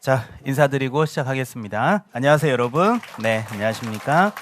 자, 인사드리고 시작하겠습니다. 안녕하세요, 여러분. 네, 안녕하십니까?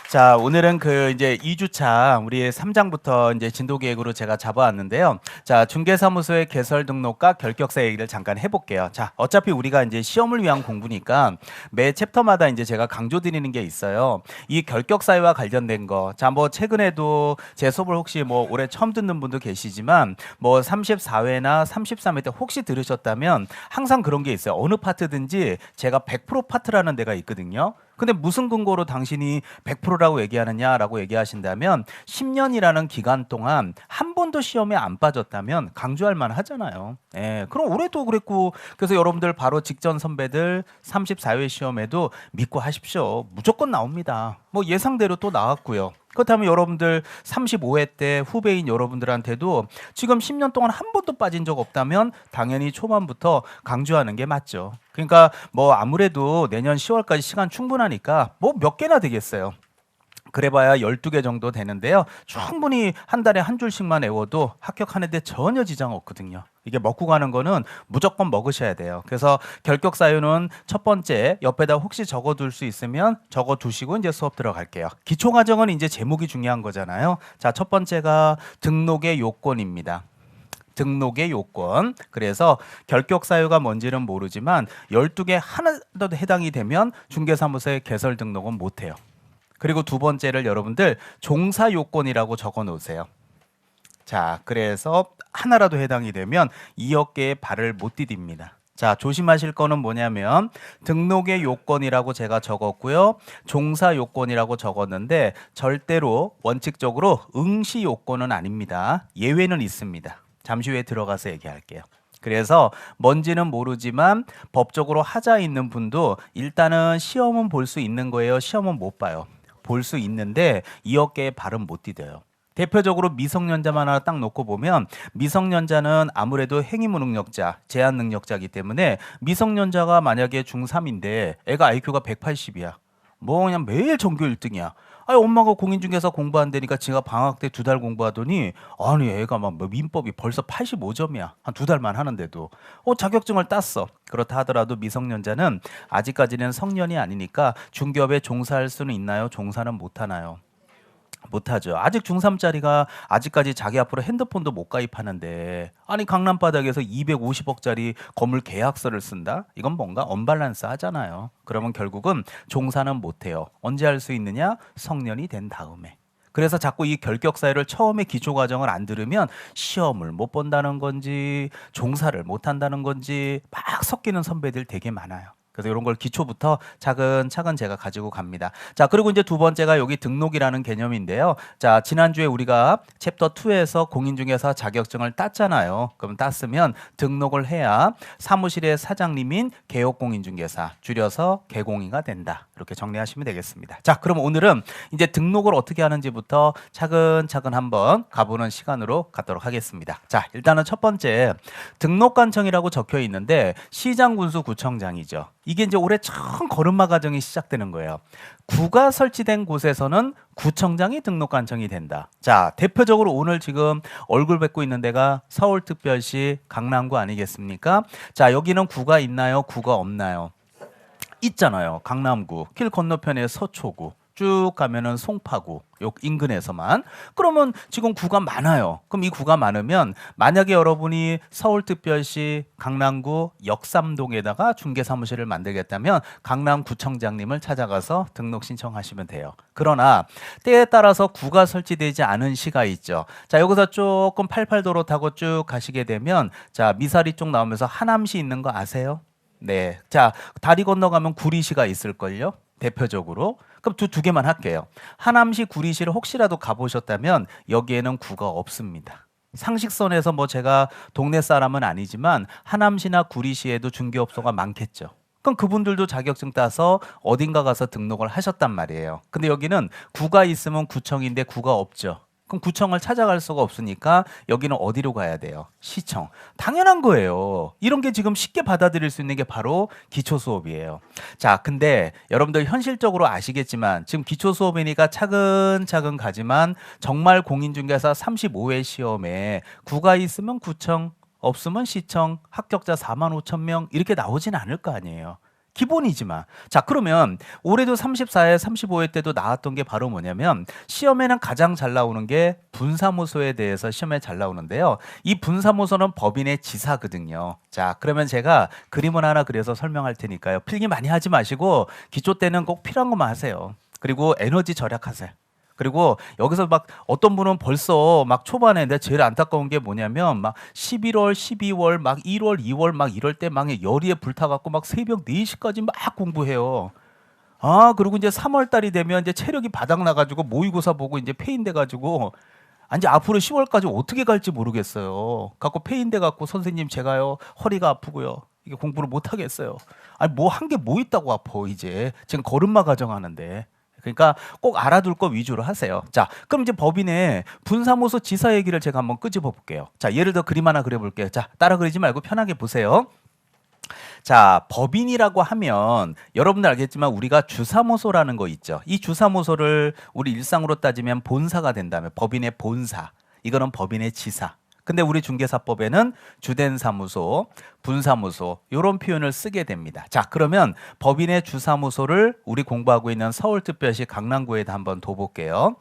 자, 오늘은 이제 2주차 우리 3장부터 이제 진도 계획으로 제가 잡아왔는데요. 자, 중개사무소의 개설 등록과 결격사 얘기를 잠깐 해볼게요. 자, 어차피 우리가 이제 시험을 위한 공부니까 매 챕터마다 이제 제가 강조드리는 게 있어요. 이 결격사유와 관련된 거. 자, 뭐 최근에도 제 수업을 혹시 뭐 올해 처음 듣는 분도 계시지만 뭐 34회나 33회 때 혹시 들으셨다면 항상 그런 게 있어요. 어느 파트든지 제가 100% 파트라는 데가 있거든요. 근데 무슨 근거로 당신이 100%라고 얘기하느냐라고 얘기하신다면 10년이라는 기간 동안 한 번도 시험에 안 빠졌다면 강조할 만하잖아요. 예, 그럼 올해도 그랬고 그래서 여러분들 바로 직전 선배들 34회 시험에도 믿고 하십시오. 무조건 나옵니다. 뭐 예상대로 또 나왔고요. 그렇다면 여러분들 35회 때 후배인 여러분들한테도 지금 10년 동안 한 번도 빠진 적 없다면 당연히 초반부터 강조하는 게 맞죠. 그러니까 뭐 아무래도 내년 10월까지 시간 충분하니까 뭐 몇 개나 되겠어요. 그래봐야 12개 정도 되는데요. 충분히 한 달에 한 줄씩만 외워도 합격하는데 전혀 지장 없거든요. 이게 먹고 가는 거는 무조건 먹으셔야 돼요. 그래서 결격 사유는 첫 번째 옆에다 혹시 적어둘 수 있으면 적어두시고 이제 수업 들어갈게요. 기초 과정은 이제 제목이 중요한 거잖아요. 자, 첫 번째가 등록의 요건입니다. 등록의 요건. 그래서 결격 사유가 뭔지는 모르지만 12개 하나도 해당이 되면 중개사무소에 개설 등록은 못 해요. 그리고 두 번째를 여러분들 종사 요건이라고 적어 놓으세요. 자, 그래서 하나라도 해당이 되면 2억 개의 발을 못 디딥니다. 자, 조심하실 거는 뭐냐면 등록의 요건이라고 제가 적었고요. 종사 요건이라고 적었는데 절대로 원칙적으로 응시 요건은 아닙니다. 예외는 있습니다. 잠시 후에 들어가서 얘기할게요. 그래서 뭔지는 모르지만 법적으로 하자 있는 분도 일단은 시험은 볼 수 있는 거예요. 시험은 못 봐요. 볼 수 있는데 2억 개의 발은 못 디뎌요. 대표적으로 미성년자만 하나 딱 놓고 보면 미성년자는 아무래도 행위무능력자, 제한능력자이기 때문에 미성년자가 만약에 중3인데 애가 IQ가 180이야. 뭐 그냥 매일 전교 1등이야. 아니 엄마가 공인중개사 공부한다니까 지가 방학 때 2달 공부하더니 아니 애가 막 민법이 벌써 85점이야. 한 2달만 하는데도 자격증을 땄어. 그렇다 하더라도 미성년자는 아직까지는 성년이 아니니까 중개업에 종사할 수는 있나요? 종사는 못 하나요? 못하죠. 아직 중3짜리가 아직까지 자기 앞으로 핸드폰도 못 가입하는데 아니 강남 바닥에서 250억짜리 건물 계약서를 쓴다? 이건 뭔가 언밸런스 하잖아요. 그러면 결국은 종사는 못해요. 언제 할 수 있느냐? 성년이 된 다음에. 그래서 자꾸 이 결격 사유를 처음에 기초 과정을 안 들으면 시험을 못 본다는 건지 종사를 못 한다는 건지 막 섞이는 선배들 되게 많아요. 그래서 이런 걸 기초부터 차근차근 제가 가지고 갑니다. 자, 그리고 이제 두 번째가 여기 등록이라는 개념인데요. 자, 지난주에 우리가 챕터 2에서 공인중개사 자격증을 땄잖아요. 그럼 땄으면 등록을 해야 사무실의 사장님인 개업공인중개사, 줄여서 개공이가 된다. 이렇게 정리하시면 되겠습니다. 자, 그럼 오늘은 이제 등록을 어떻게 하는지부터 차근차근 한번 가보는 시간으로 갖도록 하겠습니다. 자, 일단은 첫 번째 등록관청이라고 적혀 있는데 시장군수구청장이죠. 이게 이제 올해 처음 걸음마 과정이 시작되는 거예요. 구가 설치된 곳에서는 구청장이 등록관청이 된다. 자, 대표적으로 오늘 지금 얼굴 뵙고 있는 데가 서울특별시 강남구 아니겠습니까? 자, 여기는 구가 있나요? 구가 없나요? 있잖아요. 강남구 길 건너편에 서초구 쭉 가면은 송파구 요 인근에서만. 그러면 지금 구가 많아요. 그럼 이 구가 많으면 만약에 여러분이 서울특별시 강남구 역삼동에다가 중개사무실을 만들겠다면 강남구청장님을 찾아가서 등록 신청하시면 돼요. 그러나 때에 따라서 구가 설치되지 않은 시가 있죠. 자, 여기서 조금 88도로 타고 쭉 가시게 되면 자, 미사리 쪽 나오면서 하남시 있는 거 아세요? 네. 자, 다리 건너가면 구리시가 있을걸요? 대표적으로. 그럼 두 개만 할게요. 하남시, 구리시를 혹시라도 가보셨다면 여기에는 구가 없습니다. 상식선에서 뭐 제가 동네 사람은 아니지만 하남시나 구리시에도 중개업소가 많겠죠. 그럼 그분들도 자격증 따서 어딘가 가서 등록을 하셨단 말이에요. 근데 여기는 구가 있으면 구청인데 구가 없죠. 그럼 구청을 찾아갈 수가 없으니까 여기는 어디로 가야 돼요? 시청. 당연한 거예요. 이런 게 지금 쉽게 받아들일 수 있는 게 바로 기초 수업이에요. 자, 근데 여러분들 현실적으로 아시겠지만 지금 기초 수업이니까 차근차근 가지만 정말 공인중개사 35회 시험에 구가 있으면 구청, 없으면 시청, 합격자 4만 5천 명 이렇게 나오진 않을 거 아니에요. 기본이지만. 자, 그러면 올해도 34회, 35회 때도 나왔던 게 바로 뭐냐면 시험에는 가장 잘 나오는 게 분사무소에 대해서 시험에 잘 나오는데요. 이 분사무소는 법인의 지사거든요. 자, 그러면 제가 그림을 하나 그려서 설명할 테니까요. 필기 많이 하지 마시고 기초 때는 꼭 필요한 것만 하세요. 그리고 에너지 절약하세요. 그리고 여기서 막 어떤 분은 벌써 막 초반에 내가 제일 안타까운 게 뭐냐면 막 11월, 12월, 막 1월, 2월 막 이럴 때 막 열의에 불타갖고 막 새벽 4시까지 막 공부해요. 아, 그리고 이제 3월 달이 되면 이제 체력이 바닥 나가지고 모의고사 보고 이제 폐인돼 가지고 이제 앞으로 10월까지 어떻게 갈지 모르겠어요. 갖고 폐인돼 갖고 선생님 제가요 허리가 아프고요. 이게 공부를 못 하겠어요. 아니 뭐 한 게 뭐 있다고 아파 이제 지금 걸음마 가정하는데. 그러니까 꼭 알아둘 거 위주로 하세요. 자, 그럼 이제 법인의 분사무소 지사 얘기를 제가 한번 끄집어 볼게요. 자, 예를 들어 그림 하나 그려볼게요. 자, 따라 그리지 말고 편하게 보세요. 자, 법인이라고 하면 여러분들 알겠지만 우리가 주사무소라는 거 있죠. 이 주사무소를 우리 일상으로 따지면 본사가 된다면 법인의 본사. 이거는 법인의 지사. 근데 우리 중개사법에는 주된 사무소, 분사무소 이런 표현을 쓰게 됩니다. 자, 그러면 법인의 주사무소를 우리 공부하고 있는 서울특별시 강남구에다 한번 둬볼게요.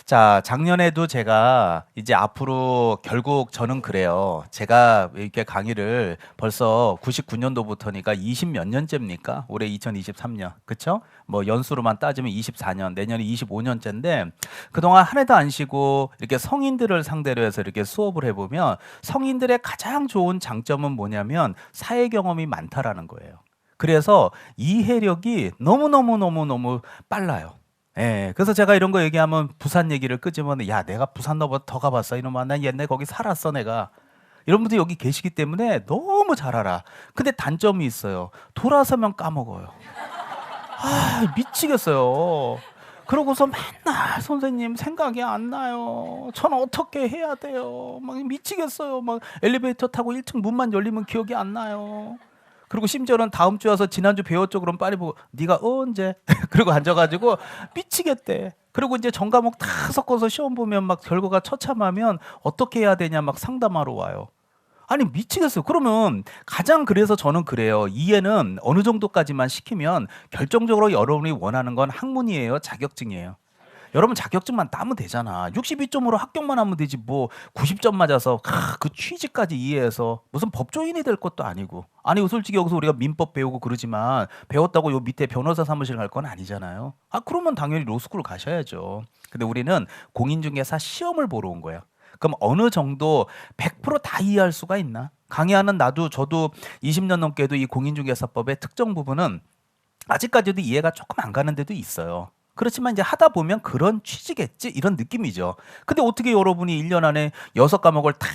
자, 작년에도 제가 이제 앞으로 결국 저는 그래요. 제가 이렇게 강의를 벌써 99년도부터니까 20 몇 년째입니까? 올해 2023년. 그쵸? 뭐 연수로만 따지면 24년, 내년이 25년째인데 그동안 한 해도 안 쉬고 이렇게 성인들을 상대로 해서 이렇게 수업을 해보면 성인들의 가장 좋은 장점은 뭐냐면 사회 경험이 많다라는 거예요. 그래서 이해력이 너무너무 빨라요. 예, 그래서 제가 이런 거 얘기하면 부산 얘기를 끄집어내. 야, 내가 부산 너보다 더 가봤어. 이놈아, 난 옛날에 거기 살았어, 내가. 이런 분들이 여기 계시기 때문에 너무 잘 알아. 근데 단점이 있어요. 돌아서면 까먹어요. 아, 미치겠어요. 그러고서 맨날 선생님 생각이 안 나요. 전 어떻게 해야 돼요? 막 미치겠어요. 막 엘리베이터 타고 1층 문만 열리면 기억이 안 나요. 그리고 심지어는 다음 주 와서 지난주 배웠죠? 그럼 빨리 보고 네가 언제? 그리고 앉아가지고 미치겠대. 그리고 이제 전 과목 다 섞어서 시험 보면 막 결과가 처참하면 어떻게 해야 되냐 막 상담하러 와요. 아니 미치겠어요. 그러면 가장 그래서 저는 그래요. 이해는 어느 정도까지만 시키면 결정적으로 여러분이 원하는 건 학문이에요, 자격증이에요. 여러분 자격증만 따면 되잖아. 62점으로 합격만 하면 되지 뭐 90점 맞아서 그 취지까지 이해해서 무슨 법조인이 될 것도 아니고. 아니 솔직히 여기서 우리가 민법 배우고 그러지만 배웠다고 요 밑에 변호사 사무실 갈 건 아니잖아요. 아 그러면 당연히 로스쿨 가셔야죠. 근데 우리는 공인중개사 시험을 보러 온 거예요. 그럼 어느 정도 100%다 이해할 수가 있나? 강의하는 나도 저도 20년 넘게도 이 공인중개사법의 특정 부분은 아직까지도 이해가 조금 안 가는 데도 있어요. 그렇지만 이제 하다 보면 그런 취지겠지 이런 느낌이죠. 근데 어떻게 여러분이 1년 안에 6과목을 다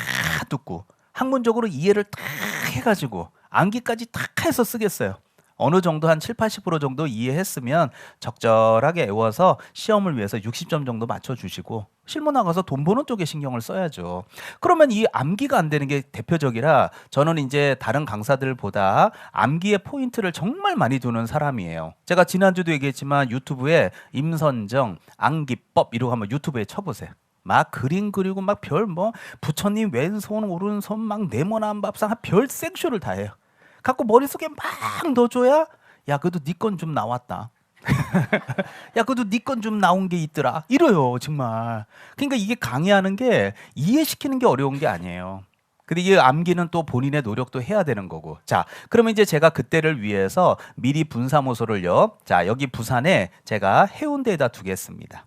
듣고 학문적으로 이해를 다 해가지고 암기까지 다 해서 쓰겠어요. 어느 정도 한 7, 80% 정도 이해했으면 적절하게 외워서 시험을 위해서 60점 정도 맞춰주시고 실무 나가서 돈 버는 쪽에 신경을 써야죠. 그러면 이 암기가 안 되는 게 대표적이라 저는 이제 다른 강사들보다 암기의 포인트를 정말 많이 두는 사람이에요. 제가 지난주도 얘기했지만 유튜브에 임선정, 암기법 이러고 한번 유튜브에 쳐보세요. 막 그림 그리고 막 별 뭐 부처님 왼손 오른손 막 네모난 밥상 별 생쇼를 다 해요. 갖고 머릿속에 막 넣어줘야 야 그래도 네 건 좀 나왔다. 야 그래도 네 건 좀 나온 게 있더라. 이래요 정말. 그러니까 이게 강의하는 게 이해시키는 게 어려운 게 아니에요. 근데 이 암기는 또 본인의 노력도 해야 되는 거고. 자, 그러면 이제 제가 그때를 위해서 미리 분사무소를요. 자, 여기 부산에 제가 해운대에다 두겠습니다.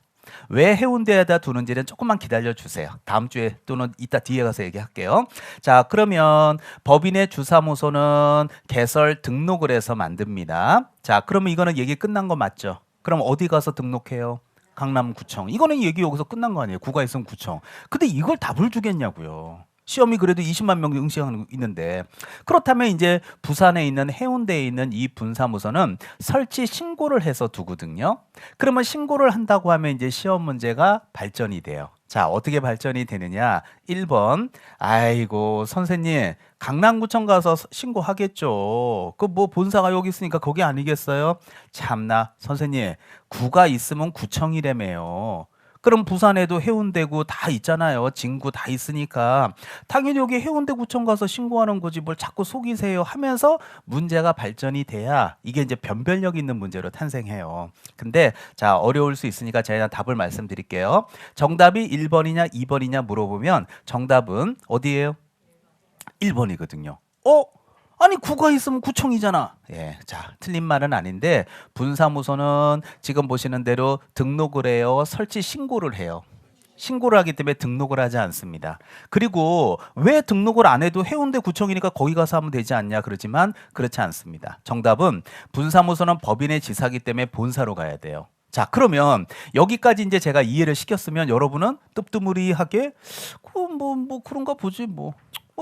왜 해운대에다 두는지는 조금만 기다려 주세요. 다음 주에 또는 이따 뒤에 가서 얘기할게요. 자, 그러면 법인의 주사무소는 개설 등록을 해서 만듭니다. 자, 그러면 이거는 얘기 끝난 거 맞죠? 그럼 어디 가서 등록해요? 강남구청. 이거는 얘기 여기서 끝난 거 아니에요? 구가 있으면 구청. 근데 이걸 답을 주겠냐고요. 시험이 그래도 20만 명 응시하는 있는데 그렇다면 이제 부산에 있는 해운대에 있는 이 분사무소는 설치 신고를 해서 두거든요. 그러면 신고를 한다고 하면 이제 시험 문제가 발전이 돼요. 자, 어떻게 발전이 되느냐? 1번. 아이고, 선생님, 강남구청 가서 신고하겠죠. 그 뭐 본사가 여기 있으니까 거기 아니겠어요? 참나, 선생님, 구가 있으면 구청이라며요. 그럼 부산에도 해운대구 다 있잖아요. 진구 다 있으니까 당연히 여기 해운대구청 가서 신고하는 거지 뭘 자꾸 속이세요 하면서 문제가 발전이 돼야 이게 이제 변별력 있는 문제로 탄생해요. 근데 자, 어려울 수 있으니까 제가 답을 말씀드릴게요. 정답이 1번이냐 2번이냐 물어보면 정답은 어디예요? 1번이거든요. 아니 구가 있으면 구청이잖아. 예, 자, 틀린 말은 아닌데 분사무소는 지금 보시는 대로 등록을 해요. 설치 신고를 해요. 신고를 하기 때문에 등록을 하지 않습니다. 그리고 왜 등록을 안 해도 해운대 구청이니까 거기 가서 하면 되지 않냐 그러지만 그렇지 않습니다. 정답은 분사무소는 법인의 지사기 때문에 본사로 가야 돼요. 자, 그러면 여기까지 이제 제가 이해를 시켰으면 여러분은 뜨뜻무리하게 뭐 그런가 보지 뭐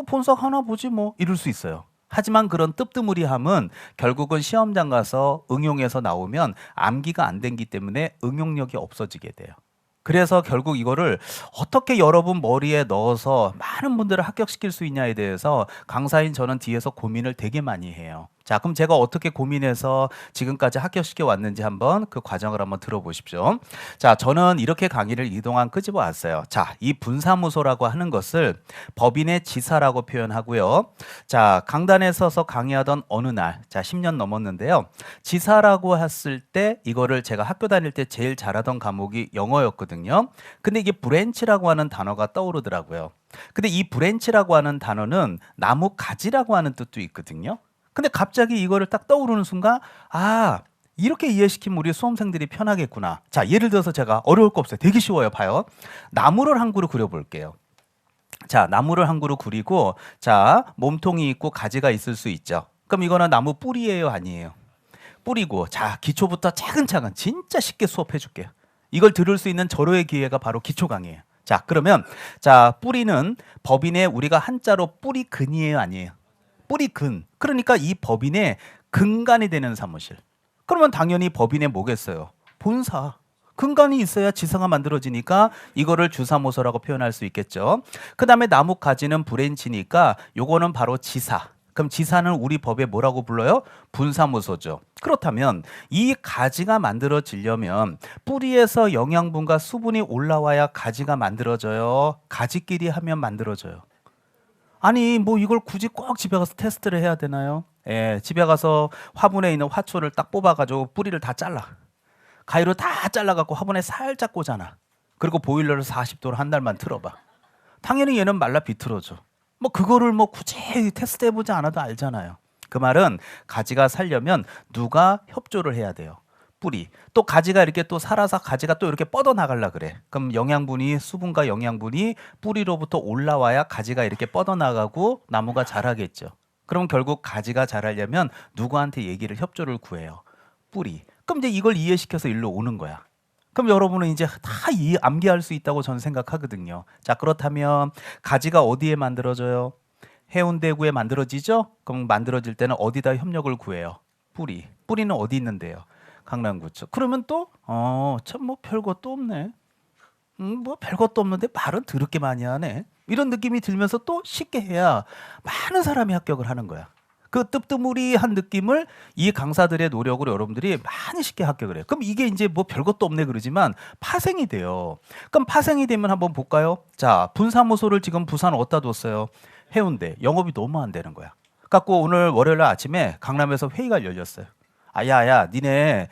본사 하나 보지 뭐 이럴 수 있어요. 하지만 그런 뜨뜻무리함은 결국은 시험장 가서 응용해서 나오면 암기가 안 된기 때문에 응용력이 없어지게 돼요. 그래서 결국 이거를 어떻게 여러분 머리에 넣어서 많은 분들을 합격시킬 수 있냐에 대해서 강사인 저는 뒤에서 고민을 되게 많이 해요. 자, 그럼 제가 어떻게 고민해서 지금까지 합격시켜 왔는지 한번 그 과정을 한번 들어보십시오. 자, 저는 이렇게 강의를 이동안 끄집어 왔어요. 자, 이 분사무소라고 하는 것을 법인의 지사라고 표현하고요. 자, 강단에 서서 강의하던 어느 날, 자, 10년 넘었는데요. 지사라고 했을 때 이거를 제가 학교 다닐 때 제일 잘하던 과목이 영어였거든요. 근데 이게 브랜치라고 하는 단어가 떠오르더라고요. 근데 이 브랜치라고 하는 단어는 나무 가지라고 하는 뜻도 있거든요. 근데 갑자기 이거를 딱 떠오르는 순간 이렇게 이해시키면 우리 수험생들이 편하겠구나. 자, 예를 들어서 제가 어려울 거 없어요. 되게 쉬워요. 봐요. 나무를 한 그루 그려볼게요. 자, 나무를 한 그루 그리고 자, 몸통이 있고 가지가 있을 수 있죠. 그럼 이거는 나무 뿌리예요, 아니에요? 뿌리고 자, 기초부터 차근차근 진짜 쉽게 수업해 줄게요. 이걸 들을 수 있는 절호의 기회가 바로 기초 강의예요. 자, 그러면 자, 뿌리는 법인의 우리가 한자로 뿌리근이에요, 아니에요? 뿌리근. 그러니까 이 법인의 근간이 되는 사무실. 그러면 당연히 법인의 뭐겠어요? 본사. 근간이 있어야 지사가 만들어지니까 이거를 주사무소라고 표현할 수 있겠죠. 그 다음에 나무 가지는 브랜치니까 요거는 바로 지사. 그럼 지사는 우리 법에 뭐라고 불러요? 분사무소죠. 그렇다면 이 가지가 만들어지려면 뿌리에서 영양분과 수분이 올라와야 가지가 만들어져요. 가지끼리 하면 만들어져요. 아니 뭐 이걸 굳이 꼭 집에 가서 테스트를 해야 되나요? 예, 집에 가서 화분에 있는 화초를 딱 뽑아가지고 뿌리를 다 잘라. 가위로 다 잘라갖고 화분에 살짝 꽂아놔. 그리고 보일러를 40도로 한 달만 틀어봐. 당연히 얘는 말라 비틀어져. 뭐 그거를 뭐 굳이 테스트해보지 않아도 알잖아요. 그 말은 가지가 살려면 누가 협조를 해야 돼요. 뿌리. 또 가지가 이렇게 또 살아서 가지가 또 이렇게 뻗어 나가려 그래. 그럼 영양분이 수분과 영양분이 뿌리로부터 올라와야 가지가 이렇게 뻗어 나가고 나무가 자라겠죠. 그럼 결국 가지가 자라려면 누구한테 얘기를 협조를 구해요. 뿌리. 그럼 이제 이걸 이해시켜서 일로 오는 거야. 그럼 여러분은 이제 다 암기할 수 있다고 저는 생각하거든요. 자, 그렇다면 가지가 어디에 만들어져요? 해운대구에 만들어지죠? 그럼 만들어질 때는 어디다 협력을 구해요? 뿌리. 뿌리는 어디 있는데요? 강남구청. 그러면 또 참 뭐 별것도 없네. 뭐 별것도 없는데 말은 더럽게 많이 하네. 이런 느낌이 들면서 또 쉽게 해야 많은 사람이 합격을 하는 거야. 그 뜨뜻무리한 느낌을 이 강사들의 노력으로 여러분들이 많이 쉽게 합격을 해요. 그럼 이게 이제 뭐 별것도 없네 그러지만 파생이 돼요. 그럼 파생이 되면 한번 볼까요? 자, 분사무소를 지금 부산 어디다 뒀어요? 해운대. 영업이 너무 안 되는 거야. 갖고 오늘 월요일 아침에 강남에서 회의가 열렸어요. 야야, 니네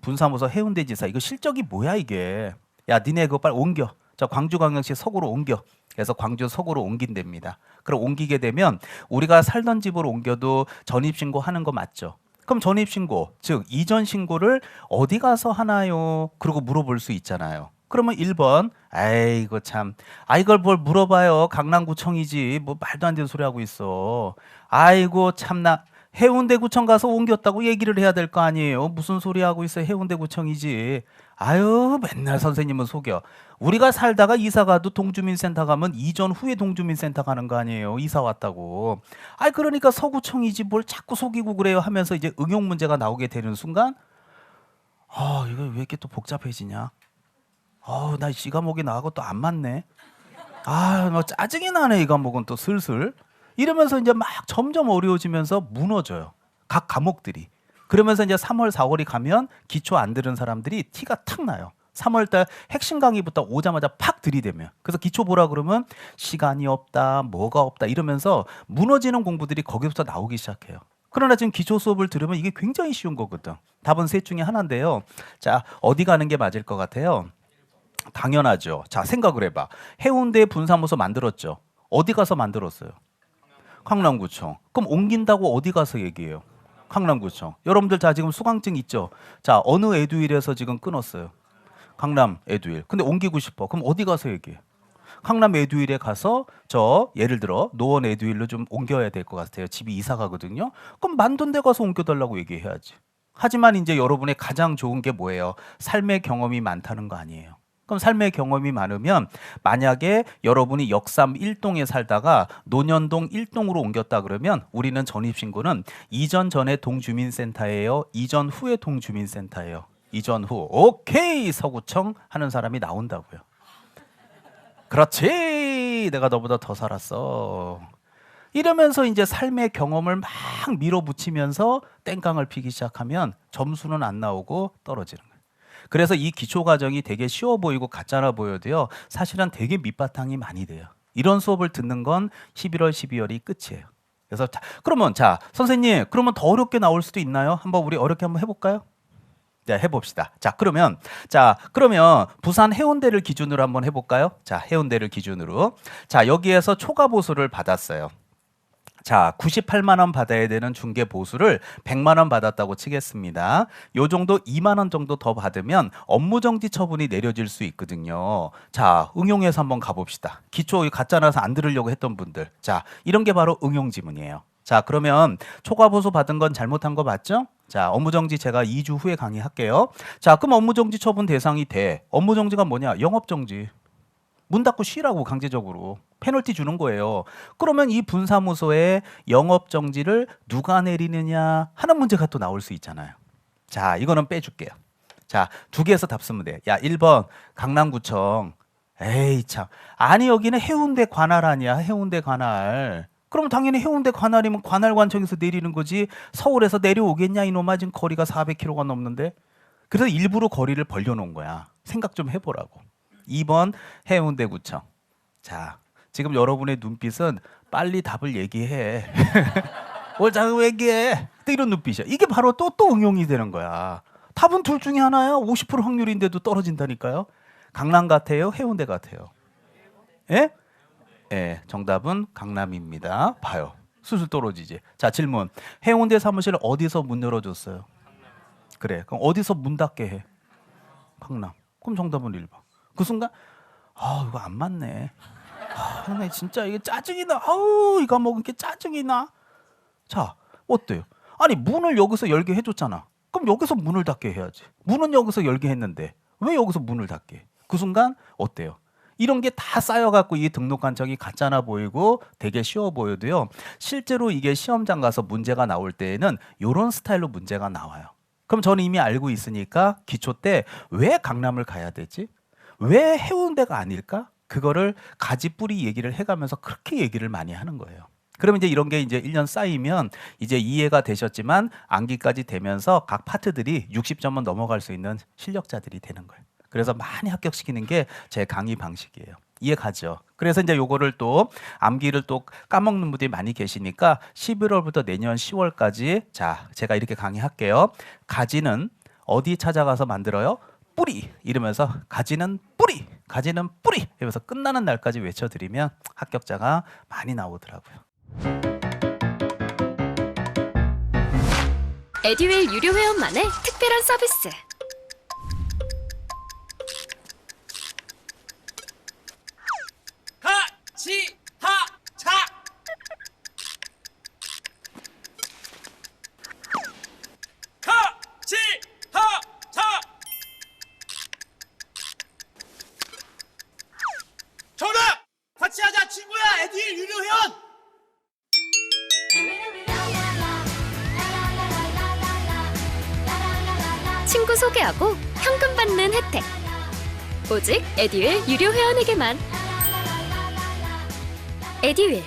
분사무소 해운대지사 이거 실적이 뭐야 이게? 야, 니네 그거 빨리 옮겨. 자, 광주광역시 서구로 옮겨. 그래서 광주 서구로 옮긴답니다. 그럼 옮기게 되면 우리가 살던 집으로 옮겨도 전입신고 하는 거 맞죠? 그럼 전입신고, 즉 이전 신고를 어디 가서 하나요? 그러고 물어볼 수 있잖아요. 그러면 1번, 아이고 참, 이걸 뭘 물어봐요. 강남구청이지. 뭐 말도 안 되는 소리 하고 있어. 아이고 참나. 해운대구청 가서 옮겼다고 얘기를 해야 될 거 아니에요. 무슨 소리 하고 있어. 해운대구청이지. 아유, 맨날 선생님은 속여. 우리가 살다가 이사 가도 동주민센터 가면 이전 후에 동주민센터 가는 거 아니에요. 이사 왔다고. 그러니까 서구청이지 뭘 자꾸 속이고 그래요 하면서 이제 응용 문제가 나오게 되는 순간 이거 왜 이렇게 또 복잡해지냐? 나 이 과목이 나하고 또 안 맞네. 뭐 짜증이 나네 이 과목은 또 슬슬. 이러면서 이제 막 점점 어려워지면서 무너져요. 각 과목들이. 그러면서 이제 3월, 4월이 가면 기초 안 들은 사람들이 티가 탁 나요. 3월달 핵심 강의부터 오자마자 팍 들이대면 그래서 기초 보라 그러면 시간이 없다 뭐가 없다 이러면서 무너지는 공부들이 거기부터 나오기 시작해요. 그러나 지금 기초 수업을 들으면 이게 굉장히 쉬운 거거든. 답은 셋 중에 하나인데요. 자, 어디 가는 게 맞을 것 같아요? 당연하죠. 자, 생각을 해봐. 해운대 분사무소 만들었죠. 어디 가서 만들었어요? 강남구청. 그럼 옮긴다고 어디 가서 얘기해요? 강남구청. 여러분들 다 지금 수강증 있죠? 자, 어느 에듀윌에서 지금 끊었어요? 강남 에듀윌. 근데 옮기고 싶어. 그럼 어디 가서 얘기해? 강남 에듀윌에 가서 저 예를 들어 노원 에듀윌로 좀 옮겨야 될 것 같아요. 집이 이사 가거든요. 그럼 만돈 데 가서 옮겨달라고 얘기해야지. 하지만 이제 여러분의 가장 좋은 게 뭐예요? 삶의 경험이 많다는 거 아니에요. 그럼 삶의 경험이 많으면 만약에 여러분이 역삼 1동에 살다가 논현동 1동으로 옮겼다 그러면 우리는 전입신고는 이전 전에 동주민센터예요? 이전 후에 동주민센터예요? 이전 후. 오케이 서구청 하는 사람이 나온다고요. 그렇지 내가 너보다 더 살았어. 이러면서 이제 삶의 경험을 막 밀어붙이면서 땡깡을 피기 시작하면 점수는 안 나오고 떨어지는 거예요. 그래서 이 기초 과정이 되게 쉬워 보이고 같잖아 보여도요. 사실은 되게 밑바탕이 많이 돼요. 이런 수업을 듣는 건 11월, 12월이 끝이에요. 그래서 그러면 선생님 그러면 더 어렵게 나올 수도 있나요? 한번 우리 어렵게 한번 해볼까요? 자, 해봅시다. 그러면 부산 해운대를 기준으로 한번 해볼까요? 자, 해운대를 기준으로. 자, 여기에서 초과 보수를 받았어요. 자, 98만 원 받아야 되는 중개 보수를 100만 원 받았다고 치겠습니다. 요 정도 2만 원 정도 더 받으면 업무정지 처분이 내려질 수 있거든요. 자, 응용해서 한번 가봅시다. 기초 가짜나서 안 들으려고 했던 분들. 자, 이런 게 바로 응용 지문이에요. 자, 그러면 초과 보수 받은 건 잘못한 거 맞죠? 자, 업무정지 제가 2주 후에 강의할게요. 자, 그럼 업무정지 처분 대상이 돼. 업무정지가 뭐냐? 영업정지. 문 닫고 쉬라고 강제적으로 페널티 주는 거예요. 그러면 이 분사무소에 영업정지를 누가 내리느냐 하는 문제가 또 나올 수 있잖아요. 자, 이거는 빼줄게요. 자, 두 개에서 답 쓰면 돼. 야, 1번 강남구청. 에이 참. 아니 여기는 해운대 관할 아니야. 해운대 관할. 그럼 당연히 해운대 관할이면 관할관청에서 내리는 거지. 서울에서 내려오겠냐 이놈아. 지금 거리가 400km가 넘는데. 그래서 일부러 거리를 벌려놓은 거야. 생각 좀 해보라고. 2번 해운대구청. 자, 지금 여러분의 눈빛은 빨리 답을 얘기해. 뭘 자꾸 얘기해. 또 이런 눈빛이야. 이게 바로 또 응용이 되는 거야. 답은 둘 중에 하나야. 50% 확률인데도 떨어진다니까요. 강남 같아요? 해운대 같아요? 예? 예, 정답은 강남입니다. 봐요. 수술 떨어지지. 자, 질문. 해운대 사무실 어디서 문 열어줬어요? 그래. 그럼 어디서 문 닫게 해? 강남. 그럼 정답은 1번. 그 순간 이거 안 맞네. 나 진짜 이게 짜증이 나. 이거 먹은 게 짜증이 나. 자, 어때요? 아니 문을 여기서 열게 해줬잖아. 그럼 여기서 문을 닫게 해야지. 문은 여기서 열게 했는데 왜 여기서 문을 닫게 해? 그 순간 어때요? 이런 게 다 쌓여갖고 이 등록 관청이 같잖아 보이고 되게 쉬워 보여도요. 실제로 이게 시험장 가서 문제가 나올 때에는 이런 스타일로 문제가 나와요. 그럼 저는 이미 알고 있으니까 기초 때 왜 강남을 가야 되지? 왜 해운대가 아닐까? 그거를 가지 뿌리 얘기를 해가면서 그렇게 얘기를 많이 하는 거예요. 그러면 이제 이런 게 이제 1년 쌓이면 이제 이해가 되셨지만 암기까지 되면서 각 파트들이 60점은 넘어갈 수 있는 실력자들이 되는 거예요. 그래서 많이 합격시키는 게 제 강의 방식이에요. 이해 가죠? 그래서 이제 요거를 또 암기를 또 까먹는 분들이 많이 계시니까 11월부터 내년 10월까지 자, 제가 이렇게 강의할게요. 가지는 어디 찾아가서 만들어요? 뿌리 이러면서 가지는 뿌리 이러면서 끝나는 날까지 외쳐드리면 합격자가 많이 나오더라고요. 에듀윌 유료 회원만의 특별한 서비스. 하치하차 하치하차 정답! 같이 하자 친구야 에듀윌 유료 회원! 친구 소개하고 현금 받는 혜택. 오직 에듀윌 유료 회원에게만. 에듀윌.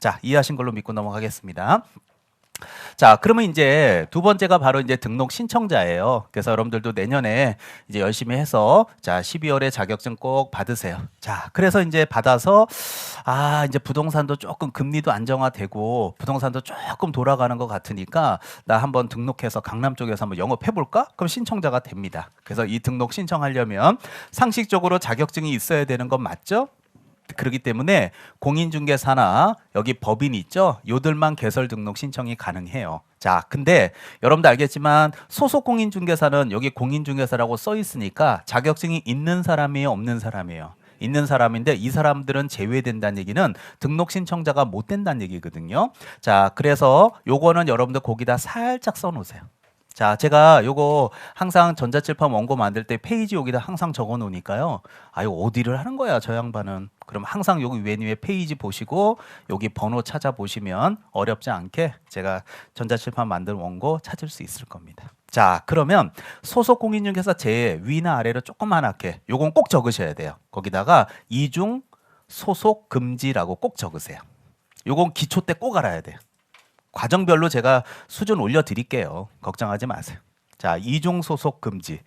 자, 이해하신 걸로 믿고 넘어가겠습니다. 자, 그러면 이제 두 번째가 바로 이제 등록 신청자예요. 그래서 여러분들도 내년에 이제 열심히 해서 자, 12월에 자격증 꼭 받으세요. 자, 그래서 이제 받아서 이제 부동산도 조금 금리도 안정화되고 부동산도 조금 돌아가는 것 같으니까 나 한번 등록해서 강남 쪽에서 한번 영업해 볼까? 그럼 신청자가 됩니다. 그래서 이 등록 신청하려면 상식적으로 자격증이 있어야 되는 건 맞죠? 그렇기 때문에 공인중개사나 여기 법인 있죠? 요들만 개설 등록 신청이 가능해요. 자, 근데 여러분도 알겠지만 소속 공인중개사는 여기 공인중개사라고 써 있으니까 자격증이 있는 사람이에요, 없는 사람이에요? 있는 사람인데 이 사람들은 제외된다는 얘기는 등록 신청자가 못 된다는 얘기거든요. 자, 그래서 요거는 여러분들 거기다 살짝 써 놓으세요. 자, 제가 요거 항상 전자칠판 원고 만들 때 페이지 여기다 항상 적어 놓으니까요. 이거 어디를 하는 거야, 저 양반은. 그럼 항상 여기 맨 위에 페이지 보시고 여기 번호 찾아보시면 어렵지 않게 제가 전자칠판 만든 원고 찾을 수 있을 겁니다. 자, 그러면 소속 공인중개사 제 위나 아래로 조그만하게 요건 꼭 적으셔야 돼요. 거기다가 이중 소속 금지라고 꼭 적으세요. 요건 기초 때 꼭 알아야 돼요. 과정별로 제가 수준 올려드릴게요. 걱정하지 마세요. 자, 이중 소속 금지.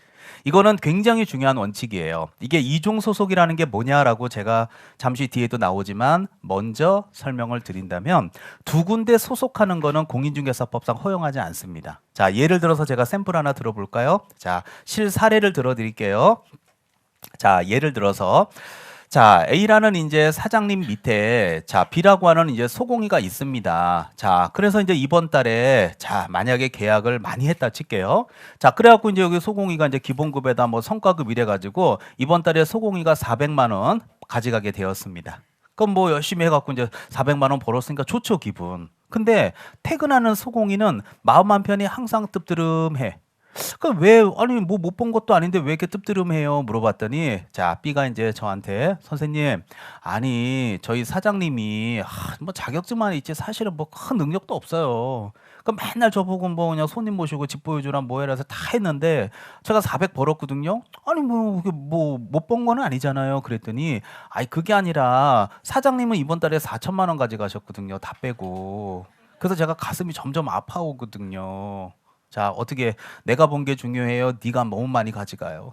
이거는 굉장히 중요한 원칙이에요. 이게 이중 소속이라는 게 뭐냐라고 제가 잠시 뒤에도 나오지만 먼저 설명을 드린다면 두 군데 소속하는 거는 공인중개사법상 허용하지 않습니다. 자, 예를 들어서 제가 샘플 하나 들어볼까요? 자, 실사례를 들어드릴게요. 자, 예를 들어서 자, A라는 이제 사장님 밑에 자, B라고 하는 이제 소공이가 있습니다. 자, 그래서 이제 이번 달에 자, 만약에 계약을 많이 했다 칠게요. 자, 그래갖고 이제 여기 소공이가 이제 기본급에다 뭐 성과급 이래 가지고 이번 달에 소공이가 400만 원 가져가게 되었습니다. 그럼 뭐 열심히 해갖고 이제 400만 원 벌었으니까 좋죠, 기분. 근데 퇴근하는 소공이는 마음 한편이 항상 뜨뜨름해. 그럼 왜 아니 뭐 못 본 것도 아닌데 왜 이렇게 뜨뜨름해요? 물어봤더니 자, B가 이제 저한테 선생님 아니 저희 사장님이 뭐 자격증만 있지 사실은 뭐 큰 능력도 없어요. 그럼 맨날 저보고 뭐 그냥 손님 모시고 집 보여주라 뭐 해라 해서 다 했는데 제가 400 벌었거든요. 아니 뭐 못 본 거는 아니잖아요. 그랬더니 아니 그게 아니라 사장님은 이번 달에 4천만 원 가져가셨거든요. 다 빼고. 그래서 제가 가슴이 점점 아파오거든요. 자, 어떻게 내가 본 게 중요해요? 네가 너무 많이 가져가요.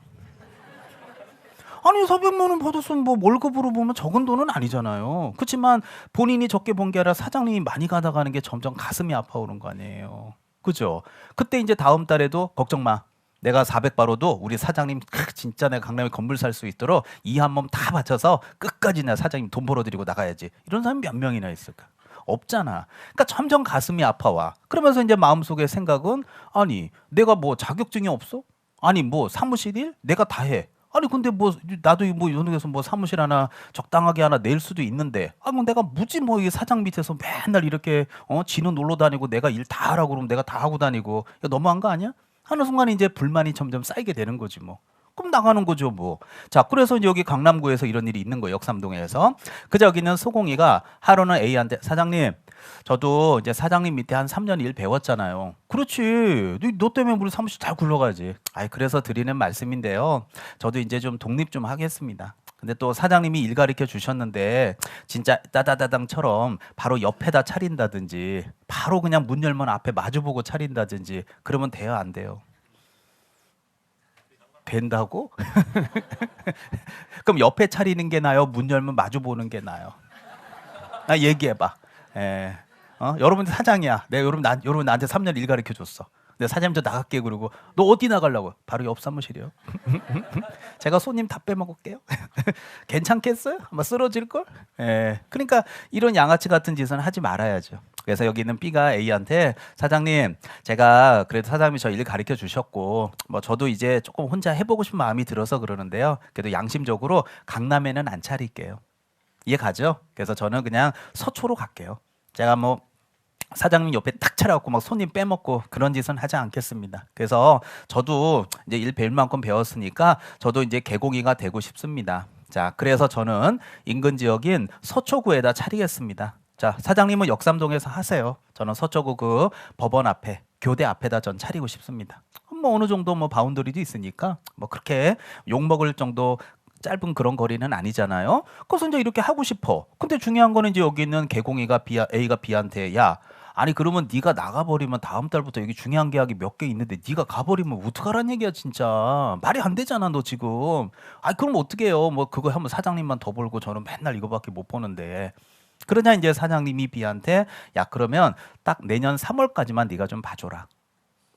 아니 400만 원 받았으면 뭐 월급으로 보면 적은 돈은 아니잖아요. 그렇지만 본인이 적게 본 게 아니라 사장님이 많이 가져가는 게 점점 가슴이 아파오는 거 아니에요. 그죠? 그때 이제 다음 달에도 걱정 마. 내가 400 벌어도 우리 사장님 진짜 내가 강남에 건물 살 수 있도록 이 한 몸 다 바쳐서 끝까지 내 사장님 돈 벌어드리고 나가야지. 이런 사람이 몇 명이나 있을까? 없잖아. 그러니까 점점 가슴이 아파와. 그러면서 이제 마음속에 생각은 아니 내가 뭐 자격증이 없어? 아니 뭐 사무실 일? 내가 다 해. 아니 근데 뭐 나도 뭐 연예계에서 뭐 사무실 하나 적당하게 하나 낼 수도 있는데 뭐 내가 무지 뭐 이 사장 밑에서 맨날 이렇게 지는 놀러 다니고 내가 일 다 하라고 그러면 내가 다 하고 다니고 이거 너무한 거 아니야? 하는 순간 이제 불만이 점점 쌓이게 되는 거지 뭐. 그럼 나가는 거죠 뭐. 자, 그래서 이제 여기 강남구에서 이런 일이 있는 거예요. 역삼동에서. 그저 여기는 소공이가 하루는 A한테 사장님 저도 이제 사장님 밑에 한 3년 일 배웠잖아요. 그렇지. 너 때문에 우리 사무실 잘 굴러가지. 그래서 드리는 말씀인데요. 저도 이제 좀 독립 좀 하겠습니다. 근데 또 사장님이 일 가르쳐 주셨는데 진짜 따다다당처럼 바로 옆에다 차린다든지 바로 그냥 문 열면 앞에 마주보고 차린다든지 그러면 돼요, 안 돼요? 된다고? 그럼 옆에 차리는 게 나요? 문 열면 마주 보는 게 나요? 나 얘기해봐. 여러분 사장이야. 내가 여러분 나한테 3년 일 가르쳐 줬어. 근데 사장님 저 나갈게 그러고 너 어디 나가려고? 바로 옆 사무실이요. 제가 손님 다 빼먹을게요. 괜찮겠어요? 아마 쓰러질 걸? 그러니까 이런 양아치 같은 짓은 하지 말아야죠. 그래서 여기 있는 B가 A한테 사장님 제가 그래도 사장님이 저 일 가르쳐 주셨고 뭐 저도 이제 조금 혼자 해보고 싶은 마음이 들어서 그러는데요. 그래도 양심적으로 강남에는 안 차릴게요. 이해 가죠? 그래서 저는 그냥 서초로 갈게요. 제가 뭐 사장님 옆에 딱 차려갖고 막 손님 빼먹고 그런 짓은 하지 않겠습니다. 그래서 저도 이제 일 배울 만큼 배웠으니까 저도 이제 개공이가 되고 싶습니다. 자, 그래서 저는 인근 지역인 서초구에다 차리겠습니다. 자, 사장님은 역삼동에서 하세요. 저는 서초구 그 법원 앞에 교대 앞에다 전 차리고 싶습니다. 뭐 어느 정도 뭐 바운더리도 있으니까 뭐 그렇게 욕 먹을 정도 짧은 그런 거리는 아니잖아요. 그래서 이제 이렇게 하고 싶어. 근데 중요한 거는 이제 여기 있는 개공이가 A가 B한테 야, 아니 그러면 네가 나가버리면 다음 달부터 여기 중요한 계약이 몇 개 있는데 네가 가버리면 어떡하란 얘기야 진짜. 말이 안 되잖아 너 지금. 아니 그럼 어떻게 해요. 뭐 그거 하면 사장님만 더 벌고 저는 맨날 이거밖에 못 보는데. 그러냐 이제 사장님이 B한테 야 그러면 딱 내년 3월까지만 네가 좀 봐줘라.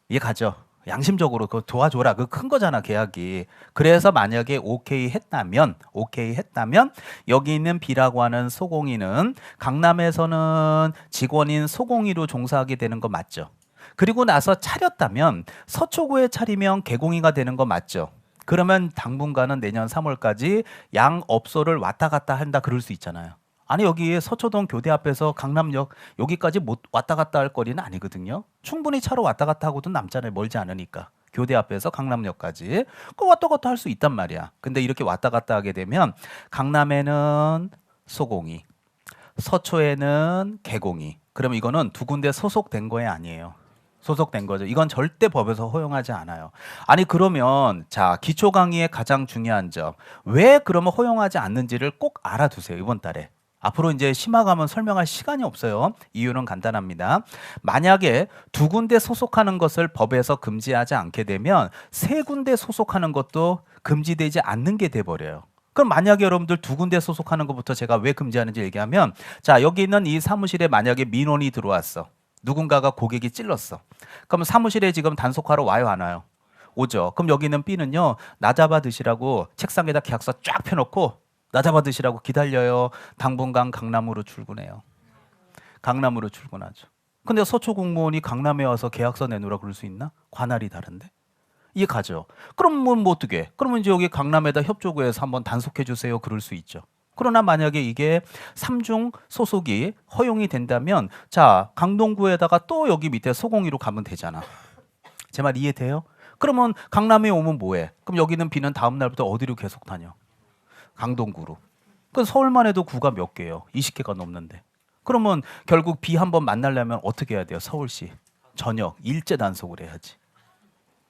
이해 가죠? 양심적으로 그거 도와줘라. 그거 큰 거잖아 계약이. 그래서 만약에 오케이 했다면 여기 있는 B라고 하는 소공이는 강남에서는 직원인 소공이로 종사하게 되는 거 맞죠? 그리고 나서 차렸다면 서초구에 차리면 개공이가 되는 거 맞죠? 그러면 당분간은 내년 3월까지 양업소를 왔다 갔다 한다 그럴 수 있잖아요. 아니 여기 서초동 교대 앞에서 강남역 여기까지 못 왔다 갔다 할 거리는 아니거든요. 충분히 차로 왔다 갔다 하고도 남잖아요. 멀지 않으니까. 교대 앞에서 강남역까지 그 왔다 갔다 할 수 있단 말이야. 근데 이렇게 왔다 갔다 하게 되면 강남에는 소공이, 서초에는 개공이. 그럼 이거는 두 군데 소속된 거에 아니에요. 소속된 거죠. 이건 절대 법에서 허용하지 않아요. 아니 그러면 자 기초 강의의 가장 중요한 점 왜 그러면 허용하지 않는지를 꼭 알아두세요. 이번 달에. 앞으로 이제 심화가면 설명할 시간이 없어요. 이유는 간단합니다. 만약에 두 군데 소속하는 것을 법에서 금지하지 않게 되면 세 군데 소속하는 것도 금지되지 않는 게 돼버려요. 그럼 만약에 여러분들 두 군데 소속하는 것부터 제가 왜 금지하는지 얘기하면 자 여기 있는 이 사무실에 만약에 민원이 들어왔어. 누군가가 고객이 찔렀어. 그럼 사무실에 지금 단속하러 와요 안 와요? 오죠. 그럼 여기 있는 B는요. 나 잡아 드시라고 책상에다 계약서 쫙 펴놓고 나 잡아 드시라고 기다려요. 당분간 강남으로 출근해요. 강남으로 출근하죠. 근데 서초 공무원이 강남에 와서 계약서 내놓으라 그럴 수 있나? 관할이 다른데. 이해 가죠? 그럼 뭐 어떻게 해? 그러면 이제 여기 강남에다 협조구에서 한번 단속해 주세요. 그럴 수 있죠. 그러나 만약에 이게 3중 소속이 허용이 된다면 자 강동구에다가 또 여기 밑에 소공이로 가면 되잖아. 제 말 이해돼요? 그러면 강남에 오면 뭐해? 그럼 여기는 B는 다음 날부터 어디로 계속 다녀? 강동구로. 그 서울만 해도 구가 몇 개예요? 20개가 넘는데. 그러면 결국 B 한번 만나려면 어떻게 해야 돼요? 서울시 전역 일제 단속을 해야지.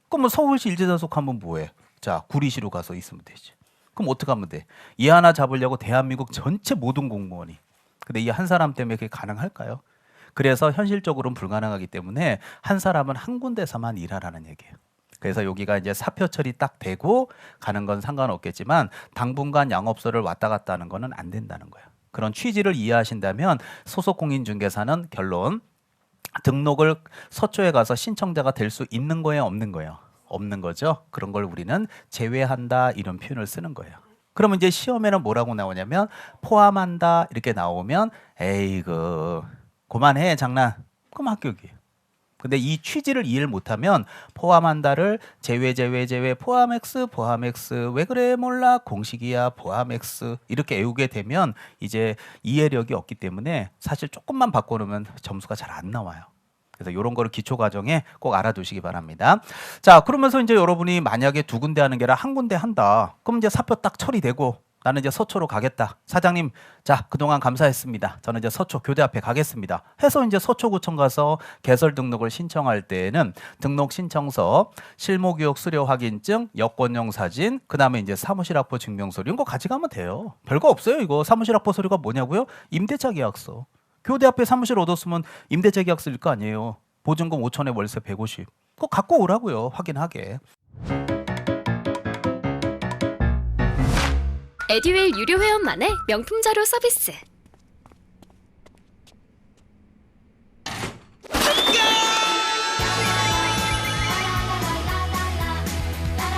그럼 서울시 일제 단속하면 뭐해? 자 구리시로 가서 있으면 되지. 그럼 어떻게 하면 돼? 얘 하나 잡으려고 대한민국 전체 모든 공무원이. 근데 이 한 사람 때문에 그게 가능할까요? 그래서 현실적으로는 불가능하기 때문에 한 사람은 한 군데서만 일하라는 얘기예요. 그래서 여기가 이제 사표 처리 딱 되고 가는 건 상관없겠지만 당분간 양업소를 왔다 갔다 하는 거는 안 된다는 거예요. 그런 취지를 이해하신다면 소속 공인중개사는 결론 등록을 서초에 가서 신청자가 될 수 있는 거예요, 없는 거예요? 없는 거죠. 그런 걸 우리는 제외한다 이런 표현을 쓰는 거예요. 그러면 이제 시험에는 뭐라고 나오냐면 포함한다 이렇게 나오면 에이그 그만해 장난. 그럼 합격이에요. 근데 이 취지를 이해를 못하면 포함한다를 제외 포함 X 왜 그래 몰라 공식이야 포함 X 이렇게 외우게 되면 이제 이해력이 없기 때문에 사실 조금만 바꿔놓으면 점수가 잘 안 나와요. 그래서 이런 거를 기초 과정에 꼭 알아두시기 바랍니다. 자 그러면서 이제 여러분이 만약에 두 군데 하는 게 아니라 한 군데 한다. 그럼 이제 사표 딱 처리되고 나는 이제 서초로 가겠다. 사장님, 자 그동안 감사했습니다. 저는 이제 서초 교대 앞에 가겠습니다. 해서 이제 서초구청 가서 개설 등록을 신청할 때에는 등록 신청서, 실무교육 수료 확인증, 여권용 사진, 그 다음에 이제 사무실 확보 증명서류 이런 거 가져가면 돼요. 별거 없어요 이거. 사무실 확보 서류가 뭐냐고요? 임대차 계약서. 교대 앞에 사무실 얻었으면 임대차 계약서일 거 아니에요. 보증금 5천에 월세 150. 그거 갖고 오라고요. 확인하게. 에듀윌 유료 회원만의 명품 자료 서비스.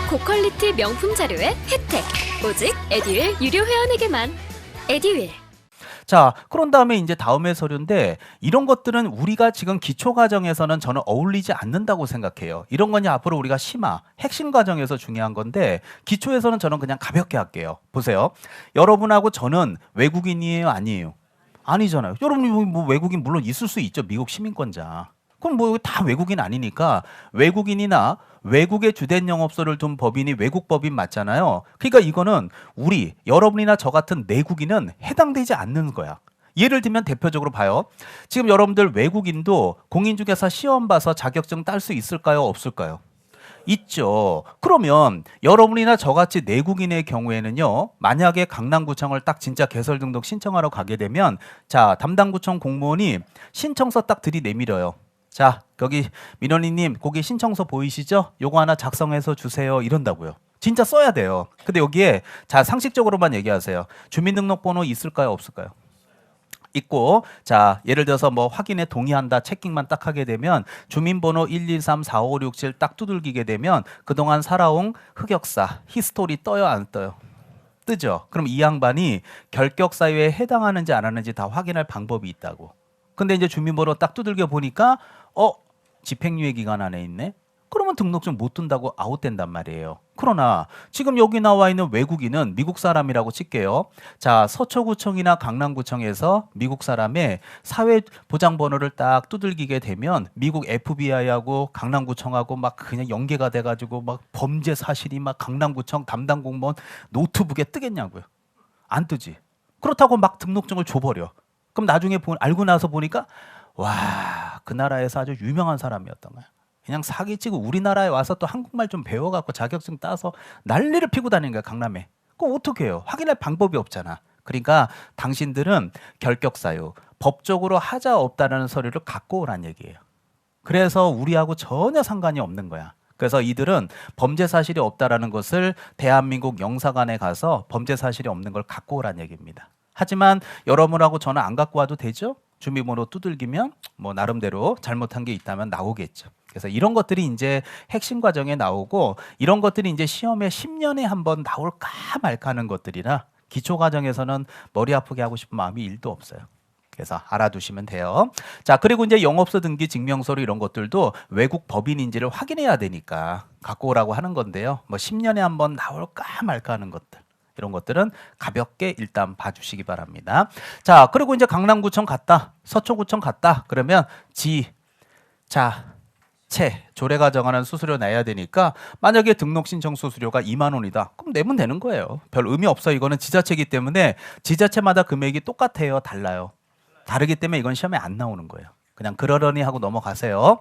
고퀄리티 명품 자료의 혜택. 오직 에듀윌 유료 회원에게만. 에듀윌. 자, 그런 다음에 이제 다음의 서류인데 이런 것들은 우리가 지금 기초 과정에서는 저는 어울리지 않는다고 생각해요. 이런 거냐 앞으로 우리가 심화, 핵심 과정에서 중요한 건데 기초에서는 저는 그냥 가볍게 할게요. 보세요. 여러분하고 저는 외국인이에요, 아니에요? 아니잖아요. 여러분이 뭐 외국인 물론 있을 수 있죠. 미국 시민권자. 그럼 뭐 다 외국인 아니니까 외국인이나 외국의 주된 영업소를 둔 법인이 외국 법인 맞잖아요. 그러니까 이거는 우리 여러분이나 저 같은 내국인은 해당되지 않는 거야. 예를 들면 대표적으로 봐요. 지금 여러분들 외국인도 공인중개사 시험 봐서 자격증 딸 수 있을까요? 없을까요? 있죠. 그러면 여러분이나 저같이 내국인의 경우에는요, 만약에 강남구청을 딱 진짜 개설 등록 신청하러 가게 되면, 자, 담당구청 공무원이 신청서 딱 들이내밀어요. 자, 여기 민원인님, 거기 신청서 보이시죠? 요거 하나 작성해서 주세요. 이런다고요. 진짜 써야 돼요. 근데 여기에, 자, 상식적으로만 얘기하세요. 주민등록번호 있을까요? 없을까요? 있고, 자, 예를 들어서 뭐 확인에 동의한다 체킹만 딱 하게 되면 주민번호 1234567 딱 두들기게 되면 그동안 살아온 흑역사, 히스토리 떠요, 안 떠요? 뜨죠. 그럼 이 양반이 결격 사유에 해당하는지 안 하는지 다 확인할 방법이 있다고. 근데 이제 주민번호 딱 두들겨 보니까 집행유예 기간 안에 있네. 그러면 등록증 못 둔다고 아웃된단 말이에요. 그러나 지금 여기 나와 있는 외국인은 미국 사람이라고 칠게요. 자, 서초구청이나 강남구청에서 미국 사람의 사회보장번호를 딱 두들기게 되면 미국 FBI하고 강남구청하고 막 그냥 연계가 돼가지고 막 범죄 사실이 막 강남구청 담당 공무원 노트북에 뜨겠냐고요. 안 뜨지. 그렇다고 막 등록증을 줘버려. 그럼 나중에 알고 나서 보니까 와, 그 나라에서 아주 유명한 사람이었던 거야. 그냥 사기치고 우리나라에 와서 또 한국말 좀 배워갖고 자격증 따서 난리를 피고 다니는 거야, 강남에. 그거 어떻게 해요? 확인할 방법이 없잖아. 그러니까 당신들은 결격사유, 법적으로 하자 없다라는 서류를 갖고 오란 얘기예요. 그래서 우리하고 전혀 상관이 없는 거야. 그래서 이들은 범죄 사실이 없다라는 것을 대한민국 영사관에 가서 범죄 사실이 없는 걸 갖고 오란 얘기입니다. 하지만 여러분하고 저는 안 갖고 와도 되죠? 주민번호 두들기면 뭐 나름대로 잘못한 게 있다면 나오겠죠. 그래서 이런 것들이 이제 핵심 과정에 나오고 이런 것들이 이제 시험에 10년에 한 번 나올까 말까 하는 것들이라 기초 과정에서는 머리 아프게 하고 싶은 마음이 1도 없어요. 그래서 알아두시면 돼요. 자, 그리고 이제 영업소 등기 증명서류 이런 것들도 외국 법인인지를 확인해야 되니까 갖고 오라고 하는 건데요. 뭐 10년에 한 번 나올까 말까 하는 것들. 이런 것들은 가볍게 일단 봐주시기 바랍니다. 자, 그리고 이제 강남구청 갔다, 서초구청 갔다. 그러면 조례가 정하는 수수료 내야 되니까 만약에 등록 신청 수수료가 2만 원이다. 그럼 내면 되는 거예요. 별 의미 없어요. 이거는 지자체이기 때문에 지자체마다 금액이 똑같아요. 달라요. 다르기 때문에 이건 시험에 안 나오는 거예요. 그냥 그러려니 하고 넘어가세요.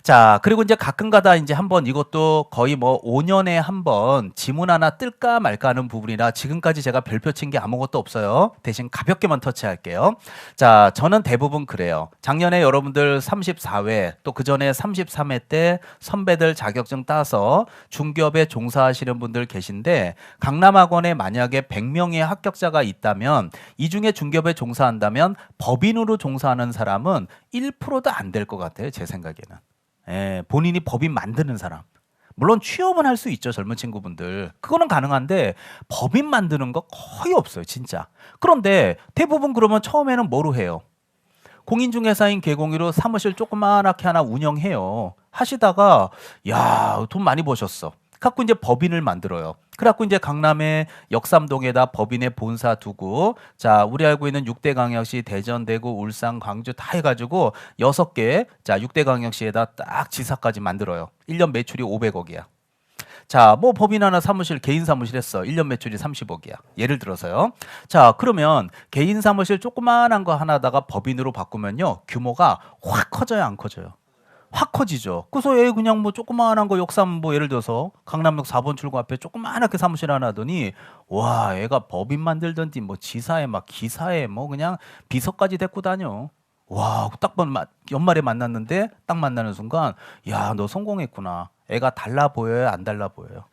자, 그리고 이제 가끔 가다 이제 한번 이것도 거의 뭐 5년에 한번 지문 하나 뜰까 말까 하는 부분이라 지금까지 제가 별표 친 게 아무것도 없어요. 대신 가볍게만 터치할게요. 자, 저는 대부분 그래요. 작년에 여러분들 34회 또 그 전에 33회 때 선배들 자격증 따서 중기업에 종사하시는 분들 계신데 강남학원에 만약에 100명의 합격자가 있다면 이 중에 중기업에 종사한다면 법인으로 종사하는 사람은 1%도 안 될 것 같아요. 제 생각에는. 예, 본인이 법인 만드는 사람. 물론 취업은 할 수 있죠. 젊은 친구분들. 그거는 가능한데 법인 만드는 거 거의 없어요. 진짜. 그런데 대부분 그러면 처음에는 뭐로 해요? 공인중개사인 개공이로 사무실 조그만하게 하나 운영해요. 하시다가 야, 돈 많이 버셨어. 갖고 이제 법인을 만들어요. 그래갖고 이제 강남에 역삼동에다 법인의 본사 두고 자, 우리 알고 있는 6대 광역시 대전, 대구, 울산, 광주 다 해가지고 6개 자 6대 광역시에다 딱 지사까지 만들어요. 1년 매출이 500억이야. 자, 뭐 법인 하나 사무실 개인 사무실 했어. 1년 매출이 30억이야. 예를 들어서요. 자, 그러면 개인 사무실 조그만한 거 하나다가 법인으로 바꾸면요. 규모가 확 커져요, 안 커져요? 확 커지죠. 그래서 얘 그냥 뭐 조그마한 거 역삼 뭐 예를 들어서 강남역 4번 출구 앞에 조그마하게 사무실 하나 하더니 와, 얘가 법인 만들던지 뭐 지사에 막 기사에 뭐 그냥 비서까지 데리고 다녀. 와, 연말에 만났는데 딱 만나는 순간 야, 너 성공했구나. 애가 달라 보여요, 안 달라 보여요?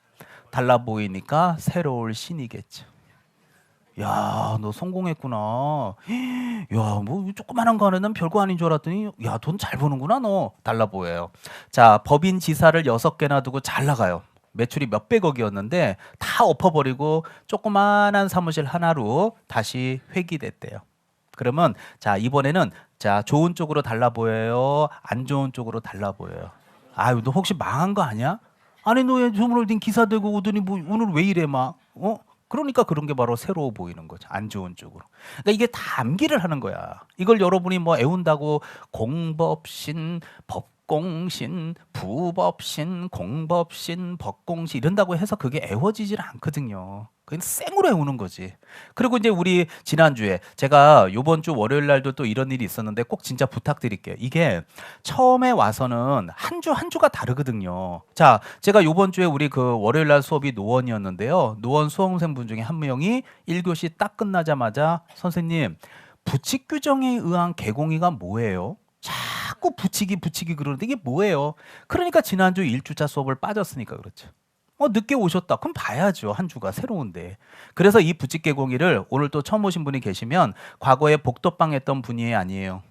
달라 보이니까 새로울 신이겠죠. 야, 너 성공했구나. 야, 뭐 조그만한 거 하나는 별거 아닌 줄 알았더니 야, 돈 잘 버는구나 너. 달라 보여요. 자, 법인 지사를 6개나 두고 잘 나가요. 매출이 몇백억이었는데 다 엎어버리고 조그만한 사무실 하나로 다시 회귀됐대요. 그러면 자, 이번에는 자, 좋은 쪽으로 달라 보여요? 안 좋은 쪽으로 달라 보여요? 아유, 너 혹시 망한 거 아니야? 아니, 너 주문홀딩 기사 되고 오더니 뭐 오늘 왜 이래 막? 그러니까 그런 게 바로 새로워 보이는 거죠. 안 좋은 쪽으로. 그러니까 이게 다 암기를 하는 거야. 이걸 여러분이 뭐 애운다고 공법신, 법공신, 부법신, 공법신, 법공신 이런다고 해서 그게 애워지질 않거든요. 그냥 생으로 해오는 거지. 그리고 이제 우리 지난주에 제가 요번 주 월요일 날도 또 이런 일이 있었는데 꼭 진짜 부탁드릴게요. 이게 처음에 와서는 한 주 한 주가 다르거든요. 자, 제가 요번 주에 우리 그 월요일 날 수업이 노원이었는데요. 노원 수험생분 중에 한 명이 1교시 딱 끝나자마자 선생님, 부칙 규정에 의한 개공이가 뭐예요? 자꾸 붙이기 그러는데 이게 뭐예요? 그러니까 지난주 1주차 수업을 빠졌으니까 그렇죠. 늦게 오셨다. 그럼 봐야죠. 한 주가 새로운데. 그래서 이 부칙개공이를 오늘 또 처음 오신 분이 계시면 과거에 복덕방 했던 분이 아니에요.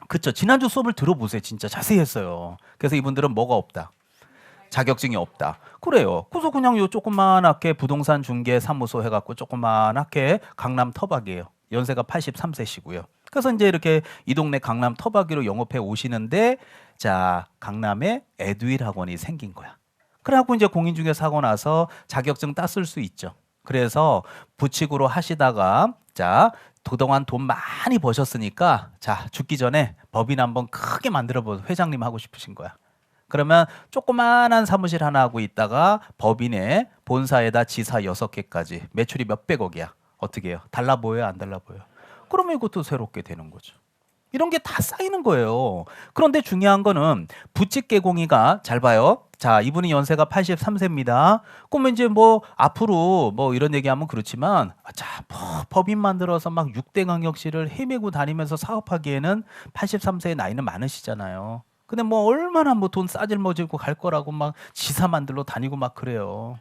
그쵸. 지난주 수업을 들어보세요. 진짜 자세히 했어요. 그래서 이분들은 뭐가 없다. 자격증이 없다. 그래요. 그래서 그냥 요 조그만하게 부동산 중개 사무소 해갖고 조그만하게 강남 터박이에요. 연세가 83세시고요. 그래서 이제 이렇게 이 동네 강남 터박이로 영업해 오시는데 자, 강남에 에듀윌 학원이 생긴 거야. 그래갖고 이제 공인중개사 하고 나서 자격증 땄을 수 있죠. 그래서 부칙으로 하시다가 자, 그동안 돈 많이 버셨으니까 자, 죽기 전에 법인 한번 크게 만들어 보세요. 회장님 하고 싶으신 거야. 그러면 조그만한 사무실 하나 하고 있다가 법인에 본사에다 지사 6개까지 매출이 몇백억이야. 어떻게 해요? 달라 보여요? 안 달라 보여요? 그러면 이것도 새롭게 되는 거죠. 이런 게 다 쌓이는 거예요. 그런데 중요한 거는 부칙개공이가 잘 봐요. 자, 이분이 연세가 83세입니다. 그러면 이제 뭐 앞으로 뭐 이런 얘기하면 그렇지만 자, 법인 만들어서 막 6대 강역시를 헤매고 다니면서 사업하기에는 83세의 나이는 많으시잖아요. 근데 뭐 얼마나 뭐 돈 싸질머지고 갈 거라고 막 지사 만들러 다니고 막 그래요.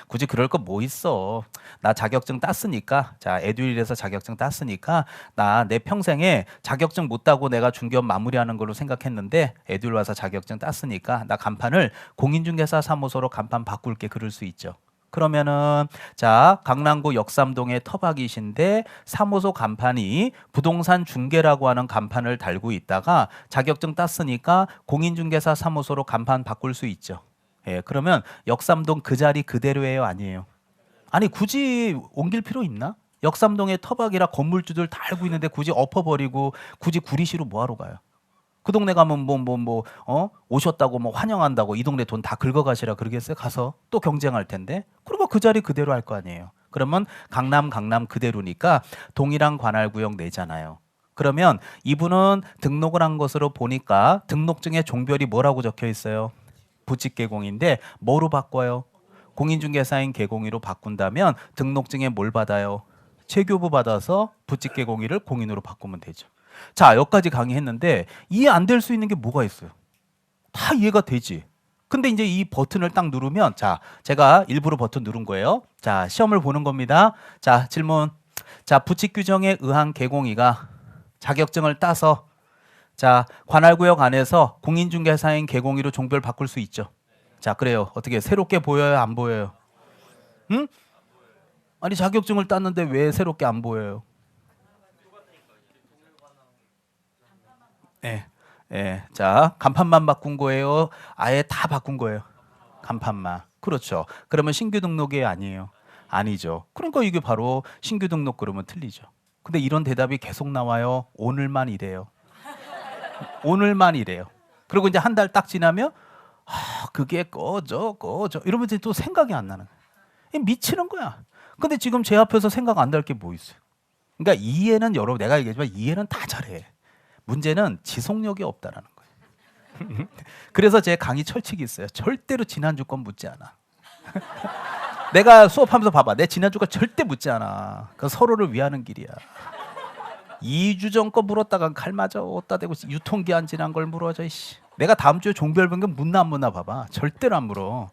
굳이 그럴 거 뭐 있어. 나 자격증 땄으니까 자, 에듀윌에서 자격증 땄으니까 나 내 평생에 자격증 못 따고 내가 중개업 마무리하는 걸로 생각했는데 에듀윌 와서 자격증 땄으니까 나 간판을 공인중개사 사무소로 간판 바꿀게. 그럴 수 있죠. 그러면은 자, 강남구 역삼동의 터박이신데 사무소 간판이 부동산 중개라고 하는 간판을 달고 있다가 자격증 땄으니까 공인중개사 사무소로 간판 바꿀 수 있죠. 그러면 역삼동 그 자리 그대로예요, 아니에요? 아니 굳이 옮길 필요 있나? 역삼동에 터박이라 건물주들 다 알고 있는데 굳이 엎어버리고 굳이 구리시로 뭐하러 가요? 그 동네 가면 오셨다고 뭐 환영한다고 이 동네 돈 다 긁어가시라 그러겠어요? 가서 또 경쟁할 텐데. 그리고 그 자리 그대로 할 거 아니에요. 그러면 강남 그대로니까 동일한 관할구역 내잖아요. 그러면 이분은 등록을 한 것으로 보니까 등록증에 종별이 뭐라고 적혀 있어요? 부칙개공인데 뭐로 바꿔요? 공인중개사인 개공이로 바꾼다면 등록증에 뭘 받아요? 체교부 받아서 부칙개공이를 공인으로 바꾸면 되죠. 자, 여기까지 강의했는데 이해 안 될 수 있는 게 뭐가 있어요? 다 이해가 되지. 근데 이제 이 버튼을 딱 누르면 자, 제가 일부러 버튼 누른 거예요. 자, 시험을 보는 겁니다. 자, 질문. 자, 부칙규정에 의한 개공이가 자격증을 따서 자, 관할구역 안에서 공인중개사인 개공이로 종별 바꿀 수 있죠. 자, 그래요. 어떻게 새롭게 보여요? 안 보여요? 응? 아니 자격증을 땄는데 왜 새롭게 안 보여요? 자, 간판만 바꾼 거예요? 아예 다 바꾼 거예요? 간판만. 그렇죠. 그러면 신규 등록이 아니에요? 아니죠. 그러니까 이게 바로 신규 등록 그러면 틀리죠. 근데 이런 대답이 계속 나와요. 오늘만 이래요. 오늘만 이래요. 그리고 이제 한 달 딱 지나면 그게 꺼져 이러면 이제 또 생각이 안 나는 거야. 미치는 거야. 근데 지금 제 앞에서 생각 안 날 게 뭐 있어요? 그러니까 이해는 여러분 내가 얘기했지만 이해는 다 잘해. 문제는 지속력이 없다라는 거예요. 그래서 제 강의 철칙이 있어요. 절대로 지난주 건 묻지 않아. 내가 수업하면서 봐봐. 내 지난주가 절대 묻지 않아. 그 서로를 위하는 길이야. 2주 전 거 물었다가 칼 맞아 어디다 대고 유통기한 지난 걸 물어줘. 내가 다음 주에 종별 변경 묻나 안 묻나 봐봐. 절대로 안 물어.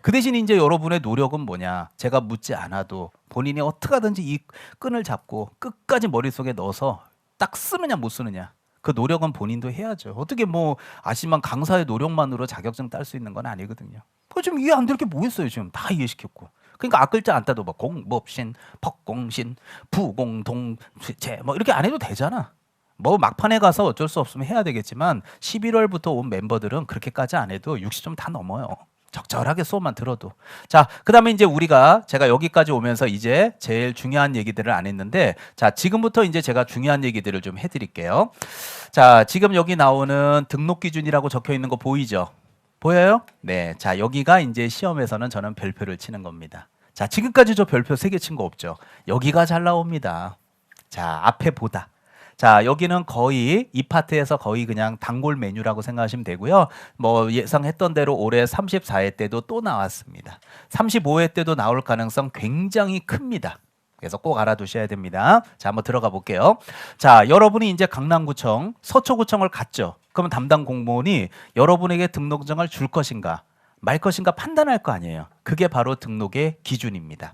그 대신 이제 여러분의 노력은 뭐냐? 제가 묻지 않아도 본인이 어떻게 하든지 이 끈을 잡고 끝까지 머릿속에 넣어서 딱 쓰느냐 못 쓰느냐. 그 노력은 본인도 해야죠. 어떻게 뭐 아시지만 강사의 노력만으로 자격증 딸 수 있는 건 아니거든요. 그거 지금 이해 안 될 게 뭐 있어요? 지금 다 이해시켰고. 그러니까 앞글자 안 따도 뭐 공법신, 법공신, 부공동체 뭐 이렇게 안 해도 되잖아. 뭐 막판에 가서 어쩔 수 없으면 해야 되겠지만 11월부터 온 멤버들은 그렇게까지 안 해도 60점 다 넘어요. 적절하게 수업만 들어도. 자, 그다음에 이제 제가 여기까지 오면서 이제 제일 중요한 얘기들을 안 했는데 자, 지금부터 이제 제가 중요한 얘기들을 좀 해드릴게요. 자, 지금 여기 나오는 등록 기준이라고 적혀 있는 거 보이죠? 보여요? 네. 자, 여기가 이제 시험에서는 저는 별표를 치는 겁니다. 자, 지금까지 저 별표 3개 친 거 없죠? 여기가 잘 나옵니다. 자, 앞에 보다. 자, 여기는 거의 이 파트에서 거의 그냥 단골 메뉴라고 생각하시면 되고요. 뭐 예상했던 대로 올해 34회 때도 또 나왔습니다. 35회 때도 나올 가능성 굉장히 큽니다. 그래서 꼭 알아두셔야 됩니다. 자, 한번 들어가 볼게요. 자, 여러분이 이제 강남구청, 서초구청을 갔죠. 그러면 담당 공무원이 여러분에게 등록증을 줄 것인가, 말 것인가 판단할 거 아니에요. 그게 바로 등록의 기준입니다.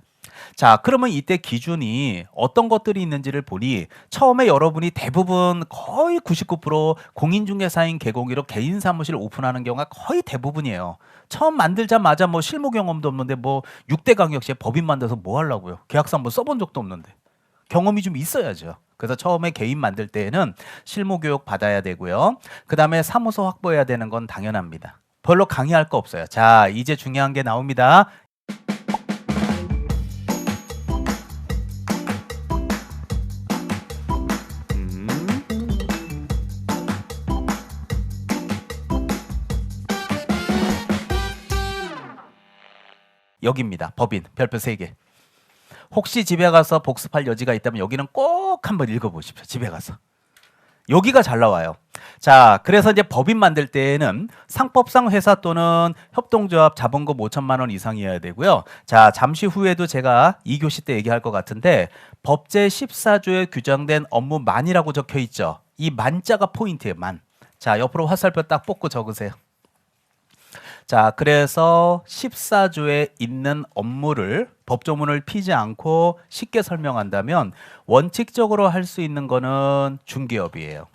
자, 그러면 이때 기준이 어떤 것들이 있는지를 보니 처음에 여러분이 대부분 거의 99% 공인중개사인 개공이로 개인 사무실 오픈하는 경우가 거의 대부분이에요. 처음 만들자마자 뭐 실무 경험도 없는데 뭐 6대 강역시에 법인 만들어서 뭐 하려고요? 계약서 한번 써본 적도 없는데. 경험이 좀 있어야죠. 그래서 처음에 개인 만들 때에는 실무 교육 받아야 되고요. 그다음에 사무소 확보해야 되는 건 당연합니다. 별로 강의할 거 없어요. 자, 이제 중요한 게 나옵니다. 여기입니다. 법인 별표 3개. 혹시 집에 가서 복습할 여지가 있다면 여기는 꼭 한번 읽어보십시오. 집에 가서. 여기가 잘 나와요. 자, 그래서 이제 법인 만들 때에는 상법상 회사 또는 협동조합 자본금 5천만 원 이상이어야 되고요. 자, 잠시 후에도 제가 2교시 때 얘기할 것 같은데 법제 14조에 규정된 업무만이라고 적혀 있죠. 이 만자가 포인트예요. 만. 자, 옆으로 화살표 딱 뽑고 적으세요. 자, 그래서 14조에 있는 업무를 법조문을 피지 않고 쉽게 설명한다면 원칙적으로 할 수 있는 거는 중개업이에요.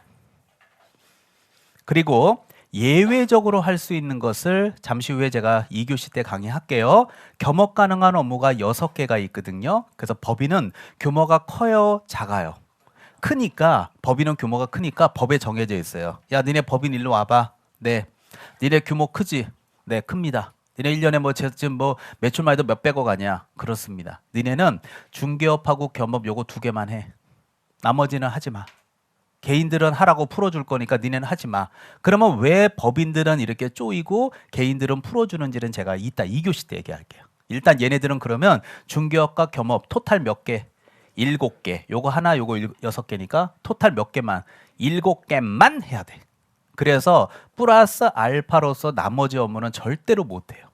그리고 예외적으로 할 수 있는 것을 잠시 후에 제가 2교시 때 강의할게요. 겸업 가능한 업무가 6개가 있거든요. 그래서 법인은 규모가 커요, 작아요? 크니까, 법인은 규모가 크니까 법에 정해져 있어요. 야, 니네 법인 일로 와봐. 네. 니네 규모 크지? 네, 큽니다. 니네 1년에 뭐 지금 뭐 매출만 해도 몇백억 아니야? 그렇습니다. 니네는 중개업하고 겸업 요거 2개만 해. 나머지는 하지 마. 개인들은 하라고 풀어줄 거니까 니네는 하지 마. 그러면 왜 법인들은 이렇게 쪼이고 개인들은 풀어주는지는 제가 이따 2교시 때 얘기할게요. 일단 얘네들은 그러면 중개업과 겸업 토탈 몇 개? 7개. 요거 하나, 요거 6개니까 토탈 몇 개만? 7개만 해야 돼. 그래서 플러스 알파로서 나머지 업무는 절대로 못해요.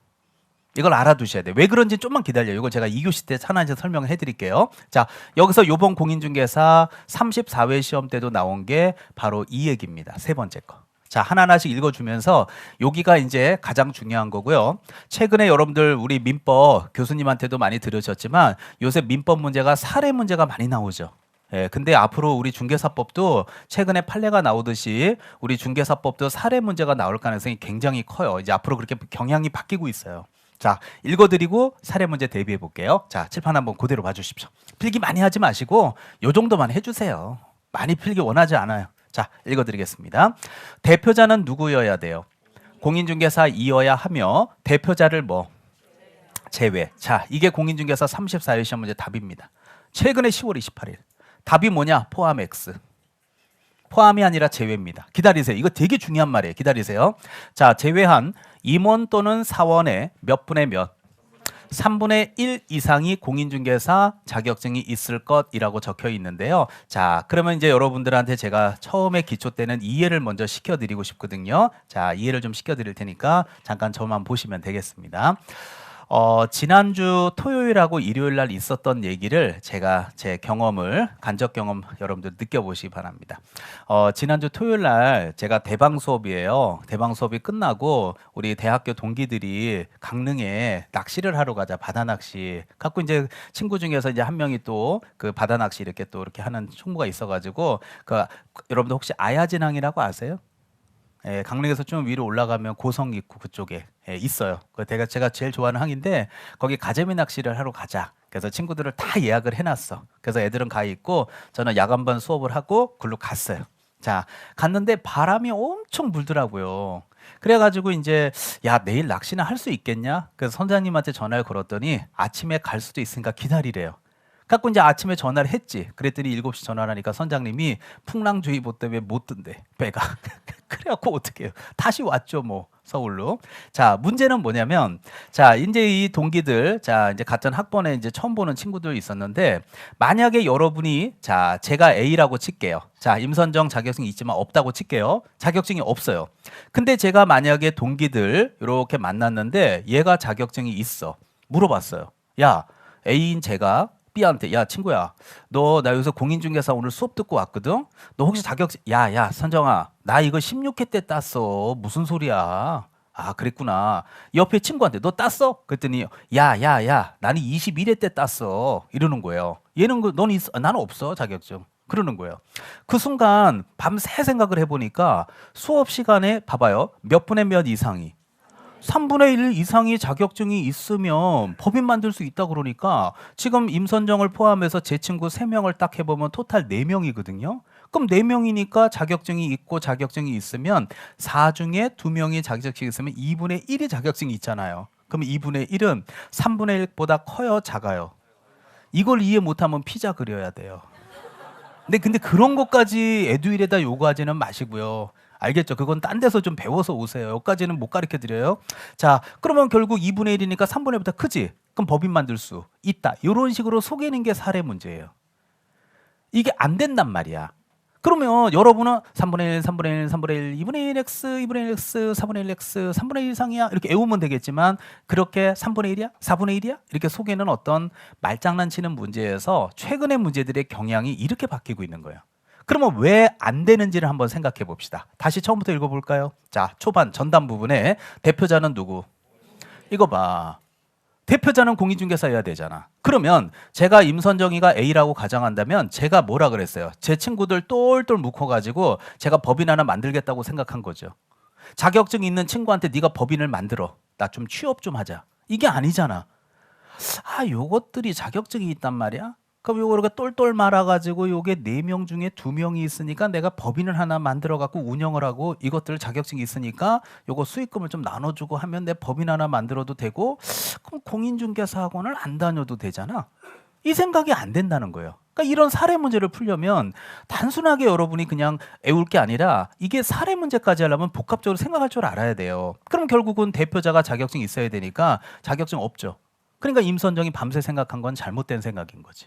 이걸 알아두셔야 돼요. 왜 그런지 좀만 기다려요. 이걸 제가 2교시 때 하나씩 설명을 해드릴게요. 자, 여기서 요번 공인중개사 34회 시험 때도 나온 게 바로 이 얘기입니다. 세 번째 거. 자, 하나하나씩 읽어주면서 여기가 이제 가장 중요한 거고요. 최근에 여러분들 우리 민법 교수님한테도 많이 들으셨지만 요새 민법 문제가 사례 문제가 많이 나오죠. 예, 근데 앞으로 우리 중개사법도 최근에 판례가 나오듯이 우리 중개사법도 사례 문제가 나올 가능성이 굉장히 커요. 이제 앞으로 그렇게 경향이 바뀌고 있어요. 자, 읽어드리고 사례 문제 대비해 볼게요. 자, 칠판 한번 그대로 봐주십시오. 필기 많이 하지 마시고 요 정도만 해주세요. 많이 필기 원하지 않아요. 자, 읽어드리겠습니다. 대표자는 누구여야 돼요? 공인중개사이어야 하며 대표자를 뭐? 제외. 자, 이게 공인중개사 34회 시험 문제 답입니다. 최근에 10월 28일. 답이 뭐냐? 포함 X. 포함이 아니라 제외입니다. 기다리세요. 이거 되게 중요한 말이에요. 기다리세요. 자, 제외한 임원 또는 사원의 몇 분의 몇? 3분의 1 이상이 공인중개사 자격증이 있을 것이라고 적혀 있는데요. 자, 그러면 이제 여러분들한테 제가 처음에 기초 때는 이해를 먼저 시켜드리고 싶거든요. 자, 이해를 좀 시켜드릴 테니까 잠깐 저만 보시면 되겠습니다. 지난주 토요일하고 일요일 날 있었던 얘기를 제가 제 경험을 간접 경험 여러분들 느껴보시기 바랍니다. 지난주 토요일 날 제가 대방 수업이에요. 대방 수업이 끝나고 우리 대학교 동기들이 강릉에 낚시를 하러 가자. 바다 낚시. 갖고 이제 친구 중에서 이제 한 명이 또 그 바다 낚시 이렇게 또 이렇게 하는 총무가 있어가지고 여러분들 혹시 아야진항이라고 아세요? 예, 강릉에서 좀 위로 올라가면 고성 입구 그쪽에 있어요. 제가 제일 좋아하는 항인데 거기 가재미 낚시를 하러 가자. 그래서 친구들을 다 예약을 해놨어. 그래서 애들은 가 있고 저는 야간반 수업을 하고 글로 갔어요. 자, 갔는데 바람이 엄청 불더라고요. 그래가지고 이제 야, 내일 낚시나 할 수 있겠냐? 그래서 선장님한테 전화를 걸었더니 아침에 갈 수도 있으니까 기다리래요. 갖고 이제 아침에 전화를 했지. 그랬더니 7시 전화를 하니까 선장님이 풍랑주의보 때문에 못 뜬대. 배가. 그래갖고 어떻게 해요. 다시 왔죠 뭐. 서울로. 자, 문제는 뭐냐면, 자, 이제 이 동기들, 자, 이제 같은 학번에 이제 처음 보는 친구들 있었는데, 만약에 여러분이, 자, 제가 A라고 칠게요. 자, 임선정 자격증이 있지만 없다고 칠게요. 자격증이 없어요. 근데 제가 만약에 동기들 이렇게 만났는데, 얘가 자격증이 있어. 물어봤어요. 야, A인 제가 B한테, 야, 친구야, 너 나 여기서 공인중개사 오늘 수업 듣고 왔거든? 너 혹시 자격증, 야, 선정아, 나 이거 16회 때 땄어. 무슨 소리야? 아, 그랬구나. 옆에 친구한테 너 땄어? 그랬더니, 야, 나는 21회 때 땄어. 이러는 거예요. 얘는 넌 있어? 나는 없어, 자격증. 그러는 거예요. 그 순간 밤새 생각을 해보니까 수업 시간에 봐봐요. 몇 분의 몇 이상이? 3분의 1 이상이 자격증이 있으면 법인 만들 수 있다 그러니까 지금 임선정을 포함해서 제 친구 3명을 딱 해보면 토탈 4명이거든요. 그럼 4명이니까 자격증이 있고 자격증이 있으면 4 중에 2명이 자격증이 있으면 2분의 1이 자격증이 있잖아요. 그럼 2분의 1은 3분의 1보다 커요, 작아요? 이걸 이해 못하면 피자 그려야 돼요. 근데 그런 것까지 에듀윌에다 요구하지는 마시고요. 알겠죠? 그건 딴 데서 좀 배워서 오세요. 여기까지는 못 가르쳐 드려요. 자, 그러면 결국 2분의 1이니까 3분의 1보다 크지? 그럼 법인 만들 수 있다. 이런 식으로 속이는 게 사례 문제예요. 이게 안 된단 말이야. 그러면 여러분은 3분의 1, 3분의 1, 3분의 1, 2분의 1x, 2분의 1x, 4분의 1x, 3분의 1 이상이야. 이렇게 외우면 되겠지만 그렇게 3분의 1이야? 4분의 1이야? 이렇게 속이는 어떤 말장난치는 문제에서 최근의 문제들의 경향이 이렇게 바뀌고 있는 거예요. 그러면 왜 안 되는지를 한번 생각해 봅시다. 다시 처음부터 읽어볼까요? 자, 초반 전담 부분에 대표자는 누구? 이거 봐. 대표자는 공인중개사여야 되잖아. 그러면 제가 임선정이가 A라고 가정한다면 제가 뭐라 그랬어요? 제 친구들 똘똘 묶어가지고 제가 법인 하나 만들겠다고 생각한 거죠. 자격증 있는 친구한테 네가 법인을 만들어. 나 좀 취업 좀 하자. 이게 아니잖아. 아, 요것들이 자격증이 있단 말이야? 그럼 요거 이렇게 똘똘 말아가지고 요게 4명 중에 2명이 있으니까 내가 법인을 하나 만들어갖고 운영을 하고 이것들 자격증이 있으니까 요거 수익금을 좀 나눠주고 하면 내 법인 하나 만들어도 되고 그럼 공인중개사 학원을 안 다녀도 되잖아. 이 생각이 안 된다는 거예요. 그러니까 이런 사례 문제를 풀려면 단순하게 여러분이 그냥 애울 게 아니라 이게 사례 문제까지 하려면 복합적으로 생각할 줄 알아야 돼요. 그럼 결국은 대표자가 자격증이 있어야 되니까 자격증 없죠. 그러니까 임선정이 밤새 생각한 건 잘못된 생각인 거지.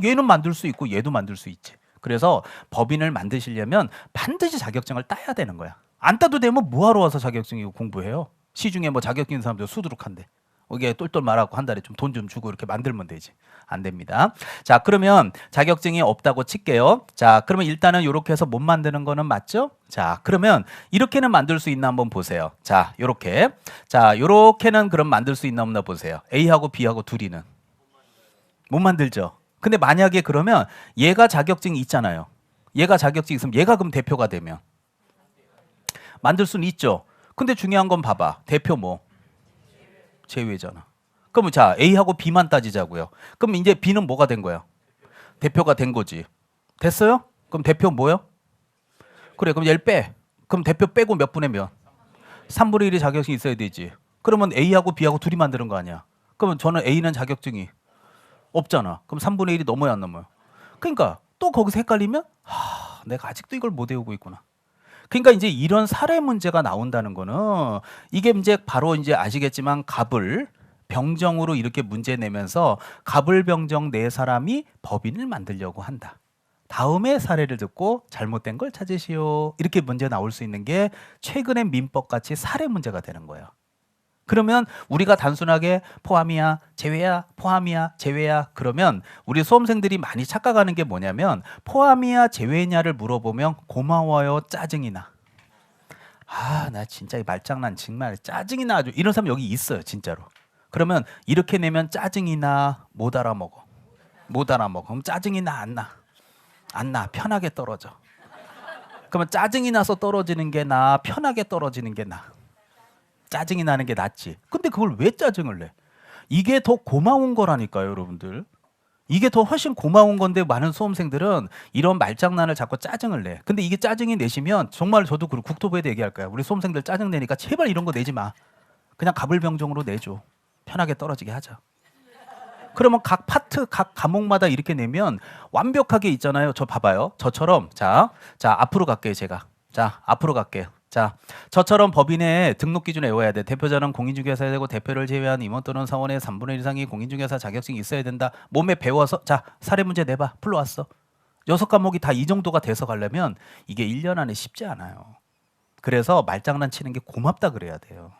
얘는 만들 수 있고 얘도 만들 수 있지. 그래서 법인을 만드시려면 반드시 자격증을 따야 되는 거야. 안 따도 되면 뭐하러 와서 자격증이고 공부해요? 시중에 뭐 자격증 있는 사람들 수두룩한데. 이게 똘똘 말하고 한 달에 좀 돈 좀 주고 이렇게 만들면 되지. 안 됩니다. 자, 그러면 자격증이 없다고 칠게요. 자, 그러면 일단은 이렇게 해서 못 만드는 거는 맞죠? 자, 그러면 이렇게는 만들 수 있나 한번 보세요. 자, 요렇게. 자, 요렇게는 그럼 만들 수 있나 없나 보세요. A하고 B하고 둘이는. 못 만들죠? 근데 만약에 그러면 얘가 자격증이 있잖아요. 얘가 자격증이 있으면 얘가 그럼 대표가 되면 만들 수는 있죠. 근데 중요한 건 봐봐. 대표 뭐? 제외잖아. 그러면 자, A하고 B만 따지자고요. 그럼 이제 B는 뭐가 된 거야? 대표가 된 거지. 됐어요? 그럼 대표 뭐요? 그래, 그럼 얘를 빼. 그럼 대표 빼고 몇 분의 몇? 3분의 1이 자격증이 있어야 되지. 그러면 A하고 B하고 둘이 만드는 거 아니야. 그러면 저는 A는 자격증이 없잖아. 그럼 3분의 1이 넘어야 안 넘어요? 그러니까 또 거기서 헷갈리면 내가 아직도 이걸 못 외우고 있구나. 그러니까 이제 이런 사례 문제가 나온다는 거는 이게 이제 바로 이제 아시겠지만 갑을 병정으로 이렇게 문제 내면서 갑을 병정 네 사람이 법인을 만들려고 한다. 다음에 사례를 듣고 잘못된 걸 찾으시오. 이렇게 문제 나올 수 있는 게 최근의 민법같이 사례 문제가 되는 거예요. 그러면 우리가 단순하게 포함이야, 제외야, 포함이야, 제외야 그러면 우리 수험생들이 많이 착각하는 게 뭐냐면 포함이야, 제외냐를 물어보면 고마워요, 짜증이 나. 아, 나 진짜 이 말장난 정말 짜증이 나 아주. 이런 사람 여기 있어요, 진짜로. 그러면 이렇게 내면 짜증이 나, 못 알아먹어. 못 알아먹어. 그럼 짜증이 나, 안 나? 안 나, 편하게 떨어져. 그러면 짜증이 나서 떨어지는 게 나, 편하게 떨어지는 게 나. 짜증이 나는 게 낫지. 근데 그걸 왜 짜증을 내? 이게 더 고마운 거라니까요, 여러분들. 이게 더 훨씬 고마운 건데 많은 수험생들은 이런 말장난을 자꾸 짜증을 내. 근데 이게 짜증이 내시면 정말 저도 그리고 국토부에도 얘기할 거야. 우리 수험생들 짜증 내니까 제발 이런 거 내지 마. 그냥 갑을병정으로 내줘. 편하게 떨어지게 하자. 그러면 각 파트, 각 과목마다 이렇게 내면 완벽하게 있잖아요. 저 봐봐요. 저처럼 자 앞으로 갈게요, 제가. 자, 앞으로 갈게요. 자, 저처럼 법인의 등록 기준을 외워야 돼. 대표자는 공인중개사야 되고 대표를 제외한 임원 또는 사원의 3분의 1 이상이 공인중개사 자격증이 있어야 된다. 몸에 배워서 자, 사례 문제 내봐. 풀러왔어. 6과목이 다 이 정도가 돼서 가려면 이게 1년 안에 쉽지 않아요. 그래서 말장난 치는 게 고맙다 그래야 돼요.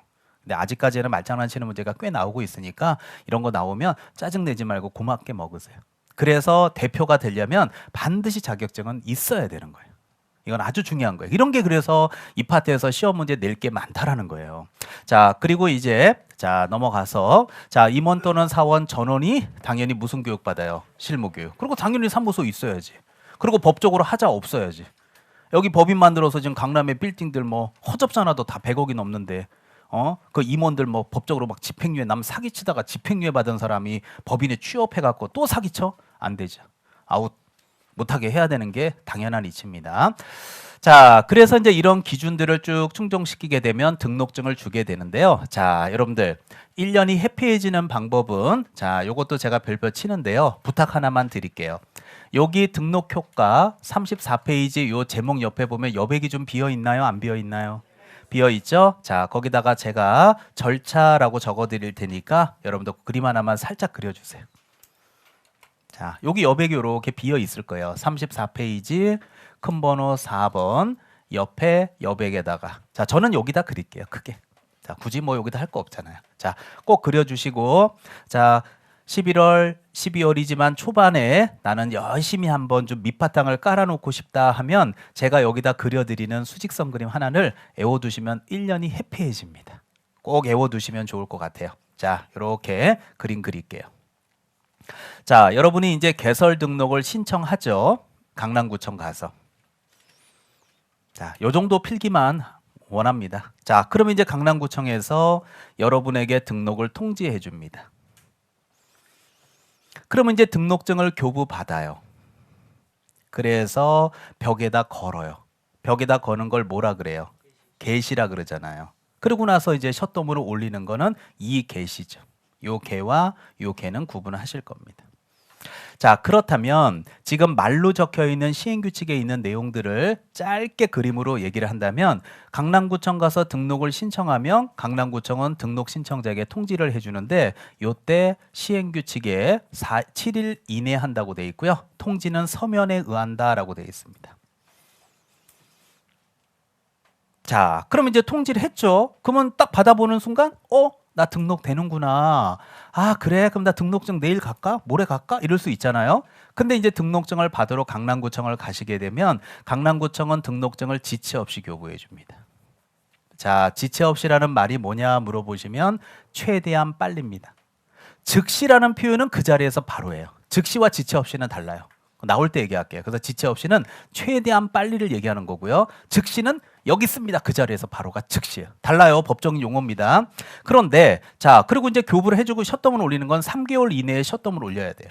근데 아직까지는 말장난 치는 문제가 꽤 나오고 있으니까 이런 거 나오면 짜증내지 말고 고맙게 먹으세요. 그래서 대표가 되려면 반드시 자격증은 있어야 되는 거예요. 이건 아주 중요한 거예요. 이런 게 그래서 이 파트에서 시험 문제 낼 게 많다라는 거예요. 자, 그리고 이제 자 넘어가서 자 임원 또는 사원 전원이 당연히 무슨 교육 받아요? 실무 교육. 그리고 당연히 사무소 있어야지. 그리고 법적으로 하자 없어야지. 여기 법인 만들어서 지금 강남에 빌딩들 뭐 허접잖아도 다 100억이 넘는데 그 임원들 뭐 법적으로 막 집행유예 남 사기치다가 집행유예 받은 사람이 법인에 취업해 갖고 또 사기쳐? 안 되죠. 아웃 못하게 해야 되는 게 당연한 이치입니다. 자, 그래서 이제 이런 기준들을 쭉 충족시키게 되면 등록증을 주게 되는데요. 자, 여러분들 1년이 해피해지는 방법은 자, 요것도 제가 별표 치는데요. 부탁 하나만 드릴게요. 여기 등록 효과 34페이지 요 제목 옆에 보면 여백이 좀 비어 있나요? 안 비어 있나요? 비어 있죠? 자, 거기다가 제가 절차라고 적어 드릴 테니까 여러분들 그림 하나만 살짝 그려 주세요. 자, 여기 여백이 이렇게 비어 있을 거예요. 34페이지 큰 번호 4번 옆에 여백에다가 자, 저는 여기다 그릴게요. 크게. 자, 굳이 뭐 여기다 할 거 없잖아요. 자, 꼭 그려 주시고 자, 11월, 12월이지만 초반에 나는 열심히 한번 좀 밑바탕을 깔아놓고 싶다 하면 제가 여기다 그려드리는 수직선 그림 하나를 애워두시면 1년이 해피해집니다. 꼭 애워두시면 좋을 것 같아요. 자, 이렇게 그림 그릴게요. 자, 여러분이 이제 개설 등록을 신청하죠. 강남구청 가서. 자, 요 정도 필기만 원합니다. 자, 그럼 이제 강남구청에서 여러분에게 등록을 통지해 줍니다. 그러면 이제 등록증을 교부 받아요. 그래서 벽에다 걸어요. 벽에다 거는 걸 뭐라 그래요? 게시라 그러잖아요. 그러고 나서 이제 셔터물을 올리는 거는 이 게시죠. 요 개와 요 개는 구분하실 겁니다. 자, 그렇다면 지금 말로 적혀 있는 시행규칙에 있는 내용들을 짧게 그림으로 얘기를 한다면 강남구청 가서 등록을 신청하면 강남구청은 등록 신청자에게 통지를 해주는데 요때 시행규칙에 7일 이내 한다고 돼 있고요. 통지는 서면에 의한다라고 돼 있습니다. 자, 그럼 이제 통지를 했죠. 그러면 딱 받아보는 순간 나 등록되는구나. 아, 그래? 그럼 나 등록증 내일 갈까? 모레 갈까? 이럴 수 있잖아요. 근데 이제 등록증을 받으러 강남구청을 가시게 되면 강남구청은 등록증을 지체 없이 교부해 줍니다. 자, 지체 없이라는 말이 뭐냐 물어보시면 최대한 빨리입니다. 즉시라는 표현은 그 자리에서 바로 해요. 즉시와 지체 없이는 달라요. 나올 때 얘기할게요. 그래서 지체 없이는 최대한 빨리를 얘기하는 거고요. 즉시는 여기 있습니다. 그 자리에서 바로가 즉시예요. 달라요. 법적인 용어입니다. 그런데 자, 그리고 이제 교부를 해주고 셔터문 올리는 건 3개월 이내에 셔터문 올려야 돼요.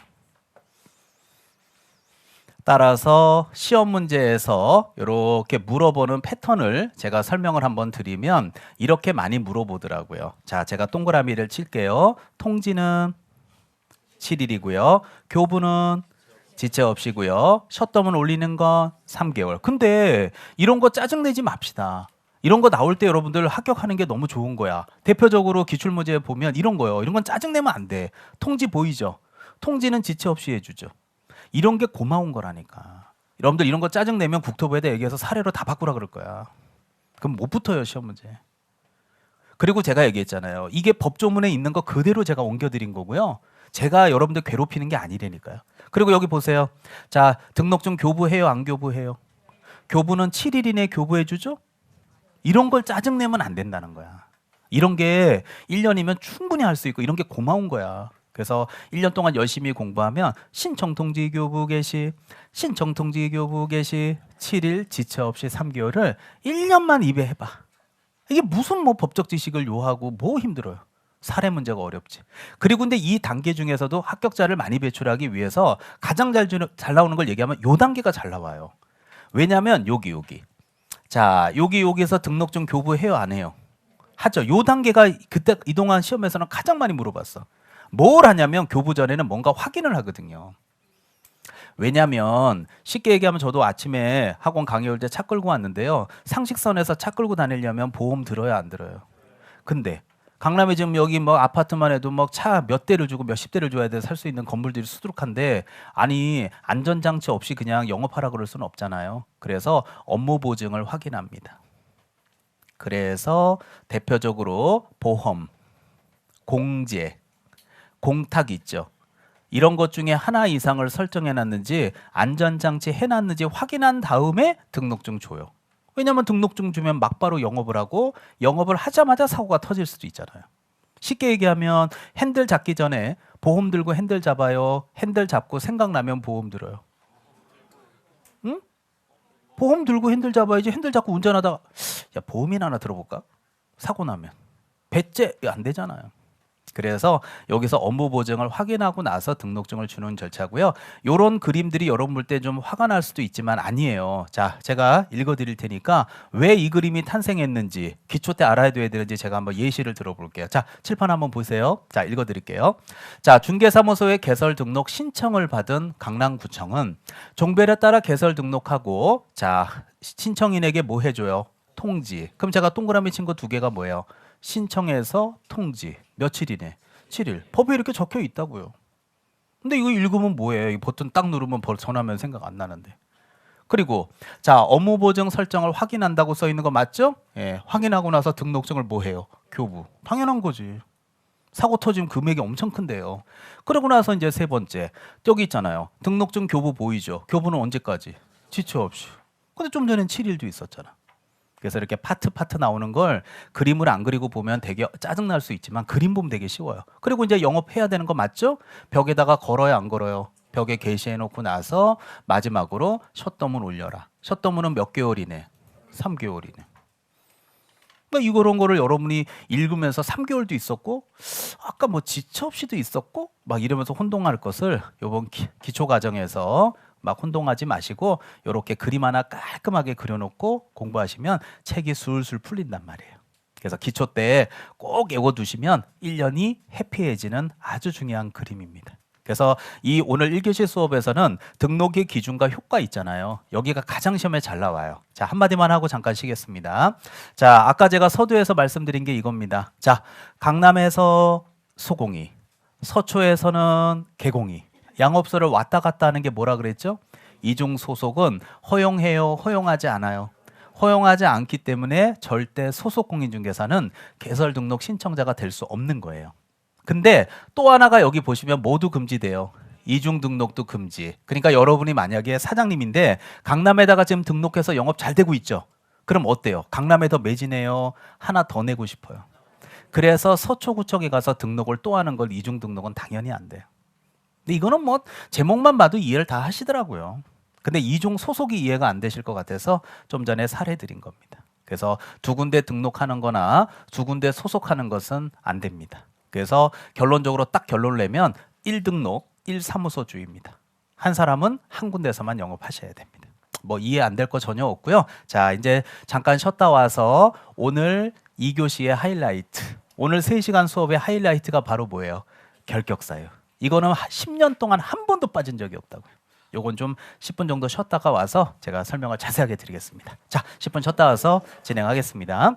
따라서 시험 문제에서 이렇게 물어보는 패턴을 제가 설명을 한번 드리면 이렇게 많이 물어보더라고요. 자, 제가 동그라미를 칠게요. 통지는 7일이고요. 교부는 지체 없이고요. 셔터문 올리는 건 3개월. 근데 이런 거 짜증내지 맙시다. 이런 거 나올 때 여러분들 합격하는 게 너무 좋은 거야. 대표적으로 기출문제 보면 이런 거요. 이런 건 짜증내면 안 돼. 통지 보이죠? 통지는 지체 없이 해주죠. 이런 게 고마운 거라니까. 여러분들 이런 거 짜증내면 국토부에다 얘기해서 사례로 다 바꾸라 그럴 거야. 그럼 못 붙어요, 시험 문제. 그리고 제가 얘기했잖아요. 이게 법조문에 있는 거 그대로 제가 옮겨드린 거고요. 제가 여러분들 괴롭히는 게 아니라니까요. 그리고 여기 보세요. 자, 등록증 교부해요, 안 교부해요? 교부는 7일 이내에 교부해 주죠? 이런 걸 짜증내면 안 된다는 거야. 이런 게 1년이면 충분히 할 수 있고 이런 게 고마운 거야. 그래서 1년 동안 열심히 공부하면 신청통지 교부 개시, 신청통지 교부 개시 7일 지체 없이 3개월을 1년만 입에 해봐. 이게 무슨 뭐 법적 지식을 요하고 뭐 힘들어요. 사례 문제가 어렵지. 그리고 근데 이 단계 중에서도 합격자를 많이 배출하기 위해서 가장 잘 나오는 걸 얘기하면 요 단계가 잘 나와요. 왜냐하면 여기. 자, 여기서 등록증 교부해요, 안 해요? 하죠. 요 단계가 그때 이동안 시험에서는 가장 많이 물어봤어. 뭘 하냐면 교부 전에는 뭔가 확인을 하거든요. 왜냐하면 쉽게 얘기하면 저도 아침에 학원 강의 올 때 차 끌고 왔는데요. 상식선에서 차 끌고 다니려면 보험 들어야 안 들어요. 근데 강남에 지금 여기 뭐 아파트만 해도 뭐 차 몇 대를 주고 몇십 대를 줘야 돼 살 수 있는 건물들이 수두룩한데 아니 안전장치 없이 그냥 영업하라 그럴 수는 없잖아요. 그래서 업무 보증을 확인합니다. 그래서 대표적으로 보험, 공제, 공탁 있죠. 이런 것 중에 하나 이상을 설정해놨는지 안전장치 해놨는지 확인한 다음에 등록증 줘요. 왜냐하면 등록증 주면 막바로 영업을 하고 영업을 하자마자 사고가 터질 수도 있잖아요. 쉽게 얘기하면 핸들 잡기 전에 보험 들고 핸들 잡아요. 핸들 잡고 생각나면 보험 들어요. 응? 보험 들고 핸들 잡아야지. 핸들 잡고 운전하다가 야 보험이나 하나 들어볼까? 사고 나면 배째 안 되잖아요. 그래서 여기서 업무 보증을 확인하고 나서 등록증을 주는 절차고요. 이런 그림들이 여러분 볼 때 좀 화가 날 수도 있지만 아니에요. 자, 제가 읽어드릴 테니까 왜 이 그림이 탄생했는지 기초 때 알아야 되는지 제가 한번 예시를 들어볼게요. 자, 칠판 한번 보세요. 자, 읽어드릴게요. 자, 중개사무소에 개설 등록 신청을 받은 강남구청은 종별에 따라 개설 등록하고 자, 신청인에게 뭐 해줘요? 통지. 그럼 제가 동그라미 친 거 두 개가 뭐예요? 신청해서 통지. 며칠이네? 7일. 법에 이렇게 적혀 있다고요. 근데 이거 읽으면 뭐예요? 이 버튼 딱 누르면 전화면 생각 안 나는데. 그리고 자 업무 보증 설정을 확인한다고 써 있는 거 맞죠? 예, 확인하고 나서 등록증을 뭐 해요? 교부. 당연한 거지. 사고 터지면 금액이 엄청 큰데요. 그러고 나서 이제 세 번째 여기 있잖아요. 등록증 교부 보이죠? 교부는 언제까지? 지체 없이. 근데 좀 전엔 7일도 있었잖아. 그래서 이렇게 파트 나오는 걸 그림을 안 그리고 보면 되게 짜증날 수 있지만 그림 보면 되게 쉬워요. 그리고 이제 영업해야 되는 거 맞죠? 벽에다가 걸어요 안 걸어요? 벽에 게시해 놓고 나서 마지막으로 셧더문 올려라. 셧더문은 몇 개월이네? 3개월이네. 그러니까 이런 거를 여러분이 읽으면서 3개월도 있었고 아까 뭐 지체 없이도 있었고 막 이러면서 혼동할 것을 이번 기초 과정에서 막 혼동하지 마시고 이렇게 그림 하나 깔끔하게 그려놓고 공부하시면 책이 술술 풀린단 말이에요. 그래서 기초 때 꼭 외워두시면 1년이 해피해지는 아주 중요한 그림입니다. 그래서 이 오늘 1교시 수업에서는 등록의 기준과 효과 있잖아요. 여기가 가장 시험에 잘 나와요. 자, 한마디만 하고 잠깐 쉬겠습니다. 자, 아까 제가 서두에서 말씀드린 게 이겁니다. 자, 강남에서 소공이, 서초에서는 개공이, 양업소를 왔다 갔다 하는 게 뭐라 그랬죠? 이중 소속은 허용해요, 허용하지 않아요? 허용하지 않기 때문에 절대 소속 공인중개사는 개설 등록 신청자가 될 수 없는 거예요. 근데 또 하나가 여기 보시면 모두 금지돼요. 이중 등록도 금지. 그러니까 여러분이 만약에 사장님인데 강남에다가 지금 등록해서 영업 잘 되고 있죠? 그럼 어때요? 강남에 더 매진해요? 하나 더 내고 싶어요. 그래서 서초구청에 가서 등록을 또 하는 걸 이중 등록은 당연히 안 돼요. 근데 이거는 뭐 제목만 봐도 이해를 다 하시더라고요. 근데 이중 소속이 이해가 안 되실 것 같아서 좀 전에 사례 드린 겁니다. 그래서 두 군데 등록하는 거나 두 군데 소속하는 것은 안 됩니다. 그래서 결론적으로 딱 결론을 내면 1등록 1사무소주의입니다. 한 사람은 한 군데서만 영업하셔야 됩니다. 뭐 이해 안 될 거 전혀 없고요. 자, 이제 잠깐 쉬었다 와서 오늘 2교시의 하이라이트. 오늘 3시간 수업의 하이라이트가 바로 뭐예요? 결격사유. 이거는 10년 동안 한 번도 빠진 적이 없다고요. 요건 좀 10분 정도 쉬었다가 와서 제가 설명을 자세하게 드리겠습니다. 자, 10분 쉬었다 와서 진행하겠습니다.